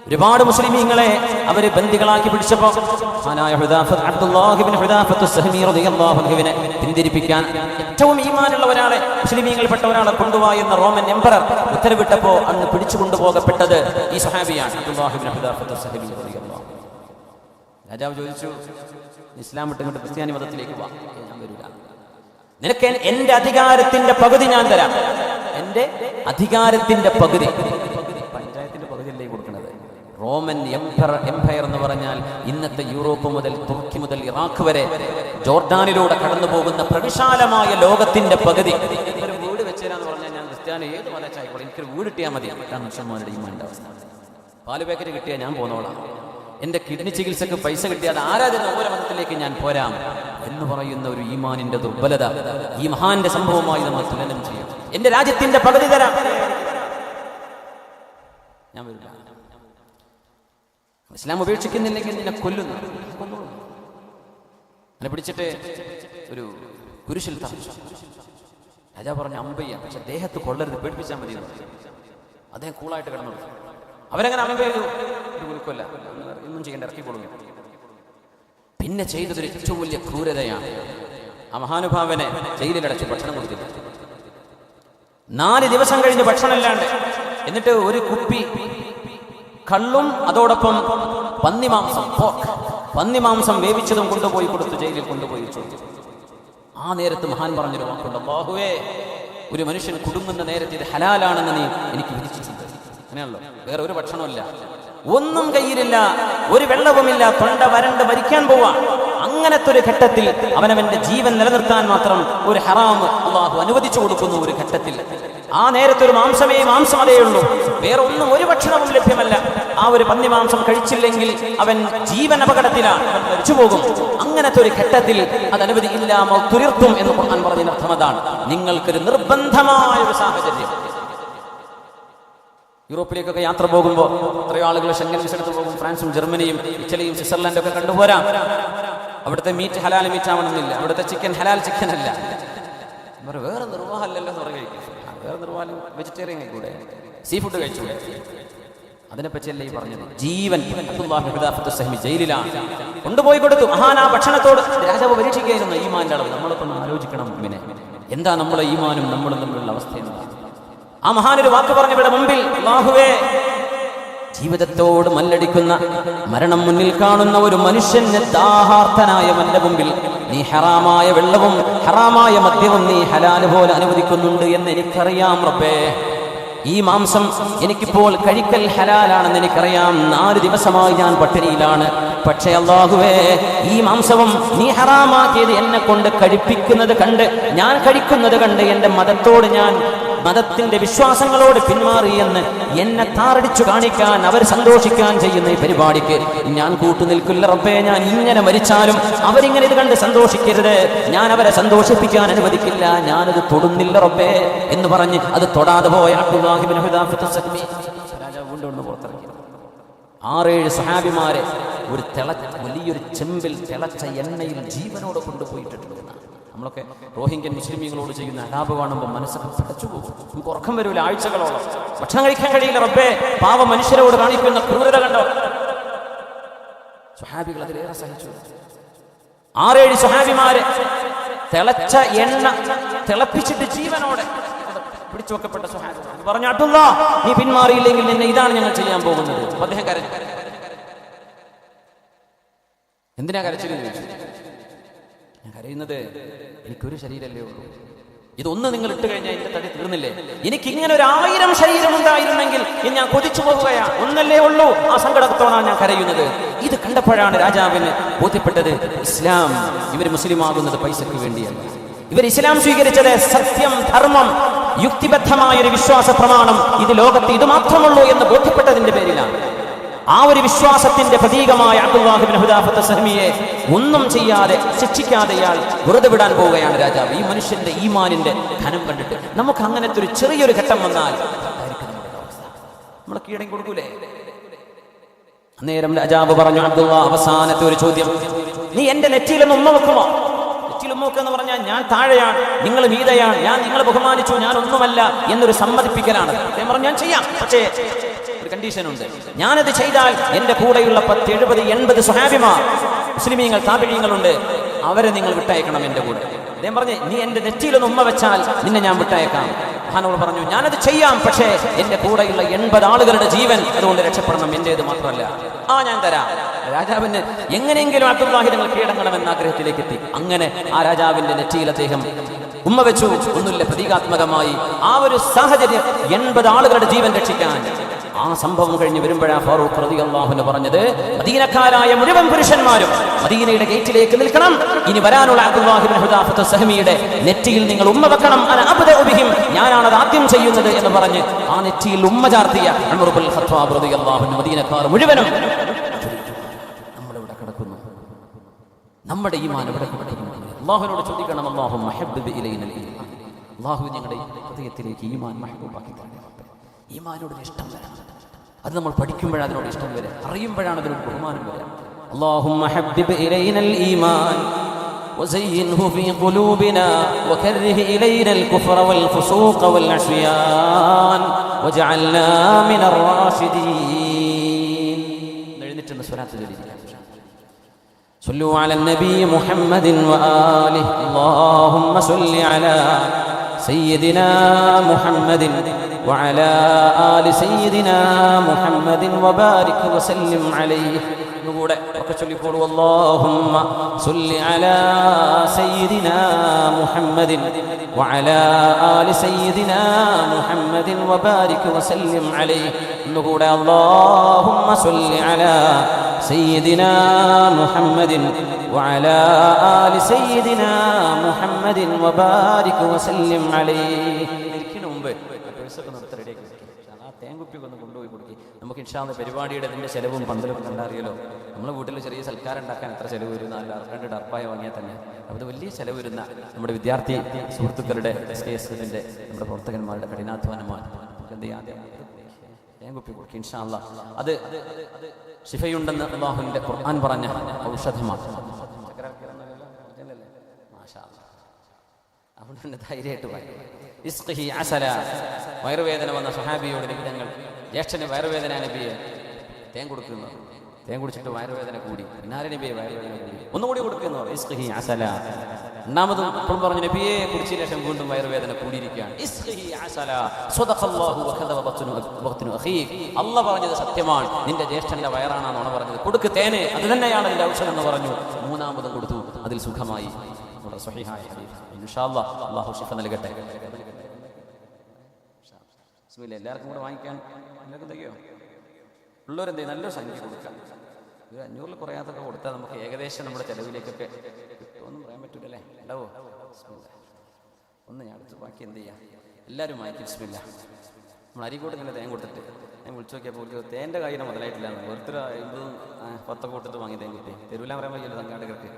ഒരുപാട് മുസ്ലിമീങ്ങളെ അവര് ബന്ദികളാക്കി പിടിച്ചപ്പോ അബ്ദുല്ലാഹി ഇബ്നു ഹുദാഫത്തു സഹമി റളിയല്ലാഹു അൻഹുവിനെ പിന്തിരിപ്പിക്കാൻ ഏറ്റവും ഈമാനുള്ള ഒരാളെ, മുസ്ലിമീങ്ങളിൽപ്പെട്ട ഒരാളെ കൊണ്ടുപോയി എന്ന റോമൻ എംപറർ ഉത്തരവിട്ടപ്പോ അന്ന് പിടിച്ചു കൊണ്ടുപോകപ്പെട്ടത് ഈ സ്വഹാബിയാണ് അബ്ദുല്ലാഹി ഇബ്നു ഹുദാഫത്തു സഹമി റളിയല്ലാഹു അൻഹു. രാജാവ് ചോദിച്ചു, ഇസ്ലാം വിട്ട് ഇങ്ങോട്ട് ക്രിസ്ത്യാനി മതത്തിലേക്ക് വാ. ഞാൻ വരില്ല, നിനക്ക് എന്റെ അധികാരത്തിന്റെ പകുതി ഞാൻ തരാം. എന്റെ അധികാരത്തിന്റെ പകുതി, പഞ്ചായത്തിന്റെ പകുതിയല്ലേ കൊടുക്കുന്നത്? റോമൻ എംപയർ എന്ന് പറഞ്ഞാൽ ഇന്നത്തെ യൂറോപ്പ് മുതൽ തുർക്കി മുതൽ ഇറാഖ് വരെ ജോർഡാനിലൂടെ കടന്നു പോകുന്ന പ്രവിശാലമായ ലോകത്തിന്റെ പകുതി. ഒരു വീട് വെച്ചേരാന്ന് പറഞ്ഞാൽ ഞാൻ ക്രിസ്ത്യാനി ഏത് മതച്ചായിക്കോളെ, എനിക്കൊരു വീട് കിട്ടിയാൽ മതി. അതാണ് മനുഷ്യന്മാരുടെ ഈമാന്റെ അവസ്ഥ. പാല് പാക്കറ്റ് കിട്ടിയാൽ ഞാൻ പോന്നോളാം, എന്റെ കിഡ്നി ചികിത്സക്ക് പൈസ കിട്ടിയാൽ ആരാധന ഓരോ മതത്തിലേക്ക് ഞാൻ പോരാം എന്ന് പറയുന്ന ഒരു ഈമാനിന്റെ ദുർബലത ഈ മഹാന്റെ സംഭവമായി നമ്മൾ തുലനം ചെയ്യും. എന്റെ രാജ്യത്തിന്റെ പകുതി തരാം, ഞാൻ വരില്ല. ഇസ്ലാം ഉപേക്ഷിക്കുന്നില്ലെങ്കിൽ നിന്നെ കൊല്ലുന്നു. എന്നെ പിടിച്ചിട്ട് ഒരു കുരിശിൽ തറച്ചു. രാജാ പറഞ്ഞു അമ്പയ്യ, പക്ഷെ ദേഹത്ത് കൊള്ളരുത്, പേടിപ്പിച്ചാൽ മതി. അദ്ദേഹം കൂളായിട്ട് കിടന്നു. അവരങ്ങനെ അമ്പ ചെയ്തു, ഒരു കുലുക്കല്ല, ഒന്നും ചെയ്യേണ്ട, ഇറക്കിക്കൊള്ളുന്നു. പിന്നെ ചെയ്തതൊരു ഏറ്റവും വലിയ ക്രൂരതയാണ്. ആ മഹാനുഭാവനെ ജയിലിലടച്ച് ഭക്ഷണം കൊടുത്തില്ല. 4 ദിവസം കഴിഞ്ഞ് ഭക്ഷണമില്ലാണ്ട്, എന്നിട്ട് ഒരു കുപ്പി കള്ളും അതോടൊപ്പം പന്നിമാംസം വേവിച്ചതും കൊണ്ടുപോയി കൊടുത്തു, ജയിലിൽ കൊണ്ടുപോയി ചോദിച്ചു. ആ നേരത്ത് മഹാൻ പറഞ്ഞൊരു വാക്കുണ്ട്, അല്ലാഹുവേ, ഒരു മനുഷ്യൻ കുടുങ്ങുന്ന നേരത്തെ ഇത് ഹലാലാണെന്ന് നീ എനിക്ക് വിധിച്ചിട്ടുണ്ട്. അങ്ങനെയാണല്ലോ, വേറെ ഒരു ഭക്ഷണമില്ല, ഒന്നും കയ്യിലില്ല, ഒരു വെള്ളവുമില്ല, തൊണ്ട വരണ്ട് മരിക്കാൻ പോവാ. അങ്ങനത്തെ ഒരു ഘട്ടത്തിൽ അവനവന്റെ ജീവൻ നിലനിർത്താൻ മാത്രം ഒരു ഹറാം അല്ലാഹു അനുവദിച്ചു കൊടുക്കുന്നു. ഒരു ഘട്ടത്തിൽ ആ നേരത്തെ ഒരു മാംസം അതേ ഉള്ളൂ, വേറെ ഒന്നും ഒരു ഭക്ഷണവും ലഭ്യമല്ല. ആ ഒരു പന്നിമാംസം കഴിച്ചില്ലെങ്കിൽ അവൻ ജീവൻ അപകടത്തിലാണ്, അവൻ മരിച്ചു പോകും. അങ്ങനത്തെ ഒരു ഘട്ടത്തിൽ അത് അനുമതി ഇല്ലാമോ തുരിർത്തും എന്ന് ഖുർആൻ പറഞ്ഞതിന്റെ അർത്ഥം അതാണ്. നിങ്ങൾക്കൊരു നിർബന്ധമായ ഒരു സാഹചര്യം. യൂറോപ്പിലേക്കൊക്കെ യാത്ര പോകുമ്പോൾ എത്രയോ ആളുകൾ ഷെങ്കൻ വിസ എടുത്ത് പോകും. ഫ്രാൻസും ജർമ്മനിയും ഇറ്റലിയും സ്വിറ്റ്സർലൻഡും ഒക്കെ കണ്ടുപോരാം. അവിടുത്തെ മീറ്റ് ഹലാൽ മീറ്റ് ആവണമെന്നില്ല, അവിടുത്തെ ചിക്കൻ ഹലാൽ ചിക്കൻ അല്ല. വേറെ നിർവാഹമല്ലല്ലോ എന്ന് പറയുക, വേറെ നിർവാഹം വെജിറ്റേറിയൻ കൂടെ, സീ ഫുഡ് കഴിച്ചൂടെ? അതിനെപ്പറ്റിയല്ലേ ഈ പറഞ്ഞത്. ജീവൻ അബ്ദുല്ലാഹി ഇബ്നു ഹുദാഫത്തു സഹമി ജയിലിലാണ്, കൊണ്ടുപോയി കൊടുത്തു. മഹാൻ ആ ഭക്ഷണത്തോട് രാജാവ് പരീക്ഷിക്കുകയായിരുന്നു ഈമാന്റെ അളവ്. നമ്മളിപ്പോൾ ആലോചിക്കണം, പിന്നെ എന്താ നമ്മളെ ഈമാനും നമ്മളും തമ്മിലുള്ള അവസ്ഥ എന്താ? ആ മഹാനൊരു വാക്ക് പറഞ്ഞവരുടെ മുമ്പിൽ, അല്ലാഹുവേ, ജീവിതത്തോട് മല്ലടിക്കുന്ന, മരണം മുന്നിൽ കാണുന്ന ഒരു മനുഷ്യന് ദാഹാർത്തനായവന്റെ മുമ്പിൽ നീ ഹറാമായ വെള്ളവും ഹറാമായ മദ്യവും നീ ഹലാൽ പോലെ അനുവദിക്കുന്നുണ്ട് എന്ന് എനിക്കറിയാം റബ്ബേ. ഈ മാംസം എനിക്കിപ്പോൾ കഴിക്കൽ ഹലാലാണെന്ന് എനിക്കറിയാം. 4 ദിവസമായി ഞാൻ പട്ടിണിയിലാണ്. പക്ഷേ അല്ലാഹുവേ, ഈ മാംസവും നീ ഹറാമാക്കിയത് എന്നെ കൊണ്ട് കഴിപ്പിക്കുന്നത് കണ്ട്, ഞാൻ കഴിക്കുന്നത് കണ്ട് എന്റെ മതത്തിന്റെ വിശ്വാസങ്ങളോട് പിന്മാറി എന്ന് എന്നെ താറടിച്ചു കാണിക്കാൻ, അവർ സന്തോഷിക്കാൻ ചെയ്യുന്ന ഈ പരിപാടിക്ക് ഞാൻ കൂട്ടുനിൽക്കില്ല റബ്ബേ. ഞാൻ ഇങ്ങനെ മരിച്ചാലും അവരിങ്ങനെ ഇത് കണ്ട് സന്തോഷിക്കരുത്, ഞാൻ അവരെ സന്തോഷിപ്പിക്കാൻ അനുവദിക്കില്ല, ഞാനത് തൊടുന്നില്ല റബ്ബേ എന്ന് പറഞ്ഞ് അത് തൊടാതെ പോയ അബ്ദുല്ലാഹി ഇബ്നു ഹുദാഫത്തു സഹമി രാജാവ് കൊണ്ടുവന്ന് പുറത്തിറക്കി. 6-7 സഹാബിമാരെ ഒരു വലിയൊരു ചെമ്പിൽ തിളച്ച എണ്ണയിൽ ജീവനോട് കൊണ്ടുപോയിട്ടിട്ടുണ്ട്. നമ്മളൊക്കെ റോഹിംഗ്യൻ മുസ്ലിമീങ്ങളോട് ചെയ്യുന്ന അലാപ് കാണുമ്പോൾ മനസ്സൊക്കെ പടച്ചു പോകും. നമുക്ക് ഉറക്കം വരൂല, ആഴ്ചകളോളം ഭക്ഷണം കഴിക്കാൻ കഴിയില്ല റബ്ബേ. പാവ മനുഷ്യരോട് കാണിക്കുന്ന ക്രൂരത കണ്ടോ? സ്വഹാബികൾ അതിലേറെ സഹിച്ചു. 6-7 സ്വഹാബിമാരെ തിളച്ച എണ്ണ തിളപ്പിച്ചിട്ട് ജീവനോടെ പിടിച്ചു വെക്കപ്പെട്ട സ്വഹാബി പറഞ്ഞു, അബ്ദുല്ലാ, നീ പിന്മാറിയില്ലെങ്കിൽ നിന്നെ ഇതാണ് ഞങ്ങൾ ചെയ്യാൻ പോകുന്നത്. അദ്ദേഹം കരഞ്ഞു. എന്തിനാ കരച്ചിലെന്ന് ചോദിച്ചു. ഞാൻ കരയുന്നത്, എനിക്കൊരു ശരീരമല്ലേ ഉള്ളൂ, ഇതൊന്ന് നിങ്ങൾ ഇട്ട് കഴിഞ്ഞാൽ എന്റെ തടി തീർന്നില്ലേ? എനിക്ക് ഇങ്ങനെ ഒരു 1000 ശരീരം ഉണ്ടായിരുന്നെങ്കിൽ ഞാൻ കൊതിച്ചു പോവുകയാ. ഒന്നല്ലേ ഉള്ളൂ, ആ സങ്കടത്തോടാണ് ഞാൻ കരയുന്നത്. ഇത് കണ്ടപ്പോഴാണ് രാജാവിന് ബോധ്യപ്പെട്ടത്, ഇസ്ലാം, ഇവർ മുസ്ലിം ആകുന്നത് പൈസക്ക് വേണ്ടിയല്ല. ഇവർ ഇസ്ലാം സ്വീകരിച്ചത് സത്യം, ധർമ്മം, യുക്തിബദ്ധമായ ഒരു വിശ്വാസ പ്രമാണം, ഇത് ലോകത്ത് ഇത് മാത്രമുള്ളൂ എന്ന് ബോധ്യപ്പെട്ടതിന്റെ പേരിലാണ്. ആ ഒരു വിശ്വാസത്തിന്റെ പ്രതീകമായ അബ്ദുല്ലാഹ് ഇബ്നു ഹുദാഫത്ത് സഹമിയെ ഒന്നും ചെയ്യാതെ ശിക്ഷിക്കാതെ ഇയാൾ വെറുതെ വിടാൻ പോവുകയാണ് രാജാവ്. ഈ മനുഷ്യന്റെ ഈമാനിന്റെ ഘനം കണ്ടിട്ട് നമുക്ക് അങ്ങനത്തെ ഒരു ചെറിയൊരു ഘട്ടം വന്നാൽ നമ്മൾ കീഴടങ്ങി കൊടുക്കൂലേ? നേരം രാജാവ് പറഞ്ഞു, അബ്ദുള്ള, അവസാനത്തെ ഒരു ചോദ്യം, നീ എന്റെ നെറ്റിയിലൊന്ന് ഉമ്മ വെക്കുമോ? നെറ്റിയിൽ ഉമ്മ വെക്കെന്ന് പറഞ്ഞാൽ ഞാൻ താഴെയാണ്, നിങ്ങൾ മീതയാണ്, ഞാൻ നിങ്ങളെ ബഹുമാനിച്ചു, ഞാൻ ഒന്നുമല്ല എന്നൊരു സമ്മതിപ്പിക്കലാണ്. അദ്ദേഹം പറഞ്ഞു, ഞാൻ ചെയ്യാം, പക്ഷേ ഒരു കണ്ടീഷൻ ഉണ്ട്. ഞാനത് ചെയ്താൽ എന്റെ കൂടെയുള്ള 10, 70, 80 സ്വഹാബിമാർ, മുസ്ലിമീങ്ങൾ, താബിഈങ്ങളുണ്ട്, അവരെ നിങ്ങൾ വിട്ടയക്കണം എന്റെ കൂടെ. അദ്ദേഹം പറഞ്ഞു, നീ എന്റെ നെറ്റിയിലൊന്ന് ഉമ്മ വെച്ചാൽ നിന്നെ ഞാൻ വിട്ടയക്കാം. മഹാനോട് പറഞ്ഞു, ഞാനത് ചെയ്യാം, പക്ഷേ എന്റെ കൂടെയുള്ള 80 ആളുകളുടെ ജീവൻ അതുകൊണ്ട് രക്ഷപ്പെടണം, എന്റേത് മാത്രമല്ല. ഞാൻ തരാം. രാജാവിന് എങ്ങനെയെങ്കിലും അബ്ദുല്ലാഹി തങ്ങൾ കീഴടങ്ങണമെന്ന ആഗ്രഹത്തിലേക്ക് എത്തി. അങ്ങനെ ആ രാജാവിന്റെ നെറ്റിയിൽ അദ്ദേഹം ഉമ്മ വെച്ചു. ഒന്നുമില്ല, പ്രതീകാത്മകമായി ആ ഒരു സാഹചര്യം 80 ആളുകളുടെ ജീവൻ രക്ഷിക്കാൻ. ആ സംഭവം കഴിഞ്ഞ് വരുമ്പോഴാണ് ഫാറൂഖ് റളിയല്ലാഹു അൻഹു പറഞ്ഞത്, മദീനക്കാരായ മുഴുവൻ പുരുഷന്മാരും മദീനയുടെ ഗേറ്റിലേക്ക് നിൽക്കണം. ഇനി വരാനുള്ള അബ്ദുല്ലാഹി ഇബ്നു ഹുദാഫത്ത് സഹമിയുടെ നെറ്റിയിൽ നിങ്ങൾ ഉമ്മ വെക്കണം. അന അബ്ദഉ ബിഹിം, ഞാനാണത് ആദ്യം ചെയ്യുന്നത് എന്ന് പറഞ്ഞ് ആ നെറ്റിയിൽ ഉമ്മ ചാർത്തിയ ഉമർ ഇബ്നുൽ ഖത്താബ് റളിയല്ലാഹു അൻഹു മദീനക്കാർ മുഴുവനും നമ്മളിവിടെ കിടക്കുന്നു, നമ്മുടെ ഈമാൻ ഇവിടെ കിടക്കുന്നു. അല്ലാഹുവിനോട് ചോദിക്കണം, അല്ലാഹുമ്മ ഹബ്ബിബ് ഇലൈനൽ ഈമാൻ, അല്ലാഹു ഞങ്ങളുടെ ഹൃദയത്തിലേക്ക് ഈമാൻ മഹ്ബൂബാക്കി തരണം. ഈമാനോട് ഇഷ്ടം വരാം. അത് നമ്മൾ പഠിക്കുമ്പോഴാണ് അതിനോട് ഇഷ്ടം വരാം, അറിയുമ്പോഴാണ് അതിനോട് ബഹുമാനം വരാം. അല്ലാഹുമ്മ ഹബ്ബിബ് ഇലൈനൽ ഈമാൻ വസയ്യിൻഹു ഫീ ഖുലൂബിനാ വകർരിഹ് ഇലൈനൽ കുഫ്റ വൽ ഫുസൂഖ വൽ അസ്യാൻ വജഅൽനാ മിനർ റാഷിദീൻ. എഴുന്നേറ്റ് സ്വലാത്ത് ചൊല്ലിയിരിക്കാം. സല്ലു അലൻ നബി മുഹമ്മദിൻ വആലിഹി. അല്ലാഹുമ്മ സല്ലി അലാ സയ്യിദിനാ മുഹമ്മദിൻ وعلى آل سيدنا محمد وبارك وسلم عليه. نقول وكشلي اللهم صل على سيدنا محمد وعلى آل سيدنا محمد وبارك وسلم عليه. نقول اللهم صل على سيدنا محمد وعلى آل سيدنا محمد وبارك وسلم عليه. തേങ്കുപ്പിയൊക്കെ ഒന്ന് കൊണ്ടുപോയി കൊടുക്കി. നമുക്ക് ഇൻഷാ അല്ലാഹ് പരിപാടിയുടെ ഇതിൻ്റെ ചെലവും പന്തലും കണ്ടറിയല്ലോ. നമ്മളെ വീട്ടിൽ ചെറിയ സൽക്കാരം ഉണ്ടാക്കാൻ എത്ര ചെലവ് വരുന്ന, 2 ഡർപ്പായ വാങ്ങിയാൽ തന്നെ അത് വലിയ ചെലവ് വരുന്ന നമ്മുടെ വിദ്യാർത്ഥി സുഹൃത്തുക്കളുടെ SKSന്റെ നമ്മുടെ പ്രവർത്തകന്മാരുടെ കഠിനാധ്വാനമാണ്. എന്ത് ചെയ്യാം, തേങ്കുപ്പി കൊടുക്കി ഇൻഷാ അല്ലാഹ്. അത് ശിഫയുണ്ടെന്ന് അല്ലാഹുവിൻ്റെ ഖുർആൻ പറഞ്ഞ ഔഷധമാണ്. അതുകൊണ്ട് ധൈര്യമായിട്ട് പറയും. ഇസ്ഖിഹി അസല, വയറുവേദന വന്ന സ്വഹാബിയോട് നിമിതങ്ങൾ ജ്യേഷ്ഠന് വയറുവേദന നബിയെ തേൻ കൊടുക്കുന്നു. തേൻ കുടിച്ചിട്ട് വയറുവേദന കൂടി. പിന്നാലെ നബിയെ വയറുവേദന കൂടി, ഒന്നുകൂടി കൊടുക്കുന്നു. ഇസ്ഖിഹി അസല. രണ്ടാമതും എപ്പോഴും പറഞ്ഞു, നബിയെ കുടിച്ച ശേഷം വീണ്ടും വയറുവേദന കൂടിയിരിക്കുകയാണ്. ഇസ്ഖിഹി അസല സ്വദഖല്ലാഹു വഖദബ ബത്നു അഖീഖ്. അല്ലാഹ് പറഞ്ഞത് സത്യമാണ്, നിന്റെ ജ്യേഷ്ഠന്റെ വയറാണെന്ന് നുണ പറഞ്ഞത്. കൊടുക്ക് തേന്, അത് തന്നെയാണ് അതിന്റെ ഔഷധം എന്ന് പറഞ്ഞു. മൂന്നാമതും കൊടുത്തു, അതിൽ സുഖമായി. സ്വഹീഹായ ഹദീസ്. ഇൻഷാ അല്ലാഹ് അല്ലാഹു ശിഫ നൽകട്ടെ. ബിസ്മില്ലാ. എല്ലാവർക്കും കൂടെ വാങ്ങിക്കാൻ എല്ലാവർക്കും തികയോ? ഉള്ളവരെന്തെയും നല്ലൊരു സംഖ്യ കൊടുക്കാം. ഒരു 500 കുറയാത്തൊക്കെ കൊടുത്താൽ നമുക്ക് ഏകദേശം നമ്മുടെ ചെലവിലേക്കൊക്കെ കിട്ടുമെന്നും പറയാൻ പറ്റൂലല്ലേ? ഉണ്ടാവോ? ഒന്ന് ഞാൻ അടുത്ത് ബാക്കി എന്ത് ചെയ്യാം, എല്ലാവരും വാങ്ങിക്കും. ബിസ്മില്ലാ. നമ്മൾ അരിക്കോട്ട് ഇങ്ങനെ തേൻ കൊടുത്തിട്ട് ഞാൻ വിളിച്ചു നോക്കിയപ്പോൾ തേൻ്റെ കാര്യം മുതലായിട്ടില്ല. ഓരോരുത്തർ 50-10 കൊടുത്തിട്ട് വാങ്ങി തേൻ കിട്ടി. തെരുവിലാൻ പറയാൻ വയ്യല്ലോ സംഘാടകർക്ക്.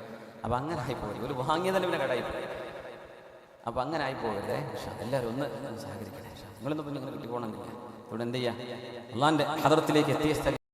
അപ്പം അങ്ങനെ ആയിപ്പോയി. ഒരു വാങ്ങിയതന്നെ പിന്നെ കടായിപ്പോയി. അപ്പം അങ്ങനെ ആയിപ്പോകരുതേ. എല്ലാവരും ഒന്ന് സഹകരിക്കണേ. നിങ്ങളൊന്നും പിന്നെ ഇങ്ങനെ കിട്ടി പോകണമെന്നില്ല. ഇവിടെ എന്ത് ചെയ്യുക, അള്ളാൻ്റെ ഹദറത്തിലേക്ക് എത്തിയ സ്ഥലം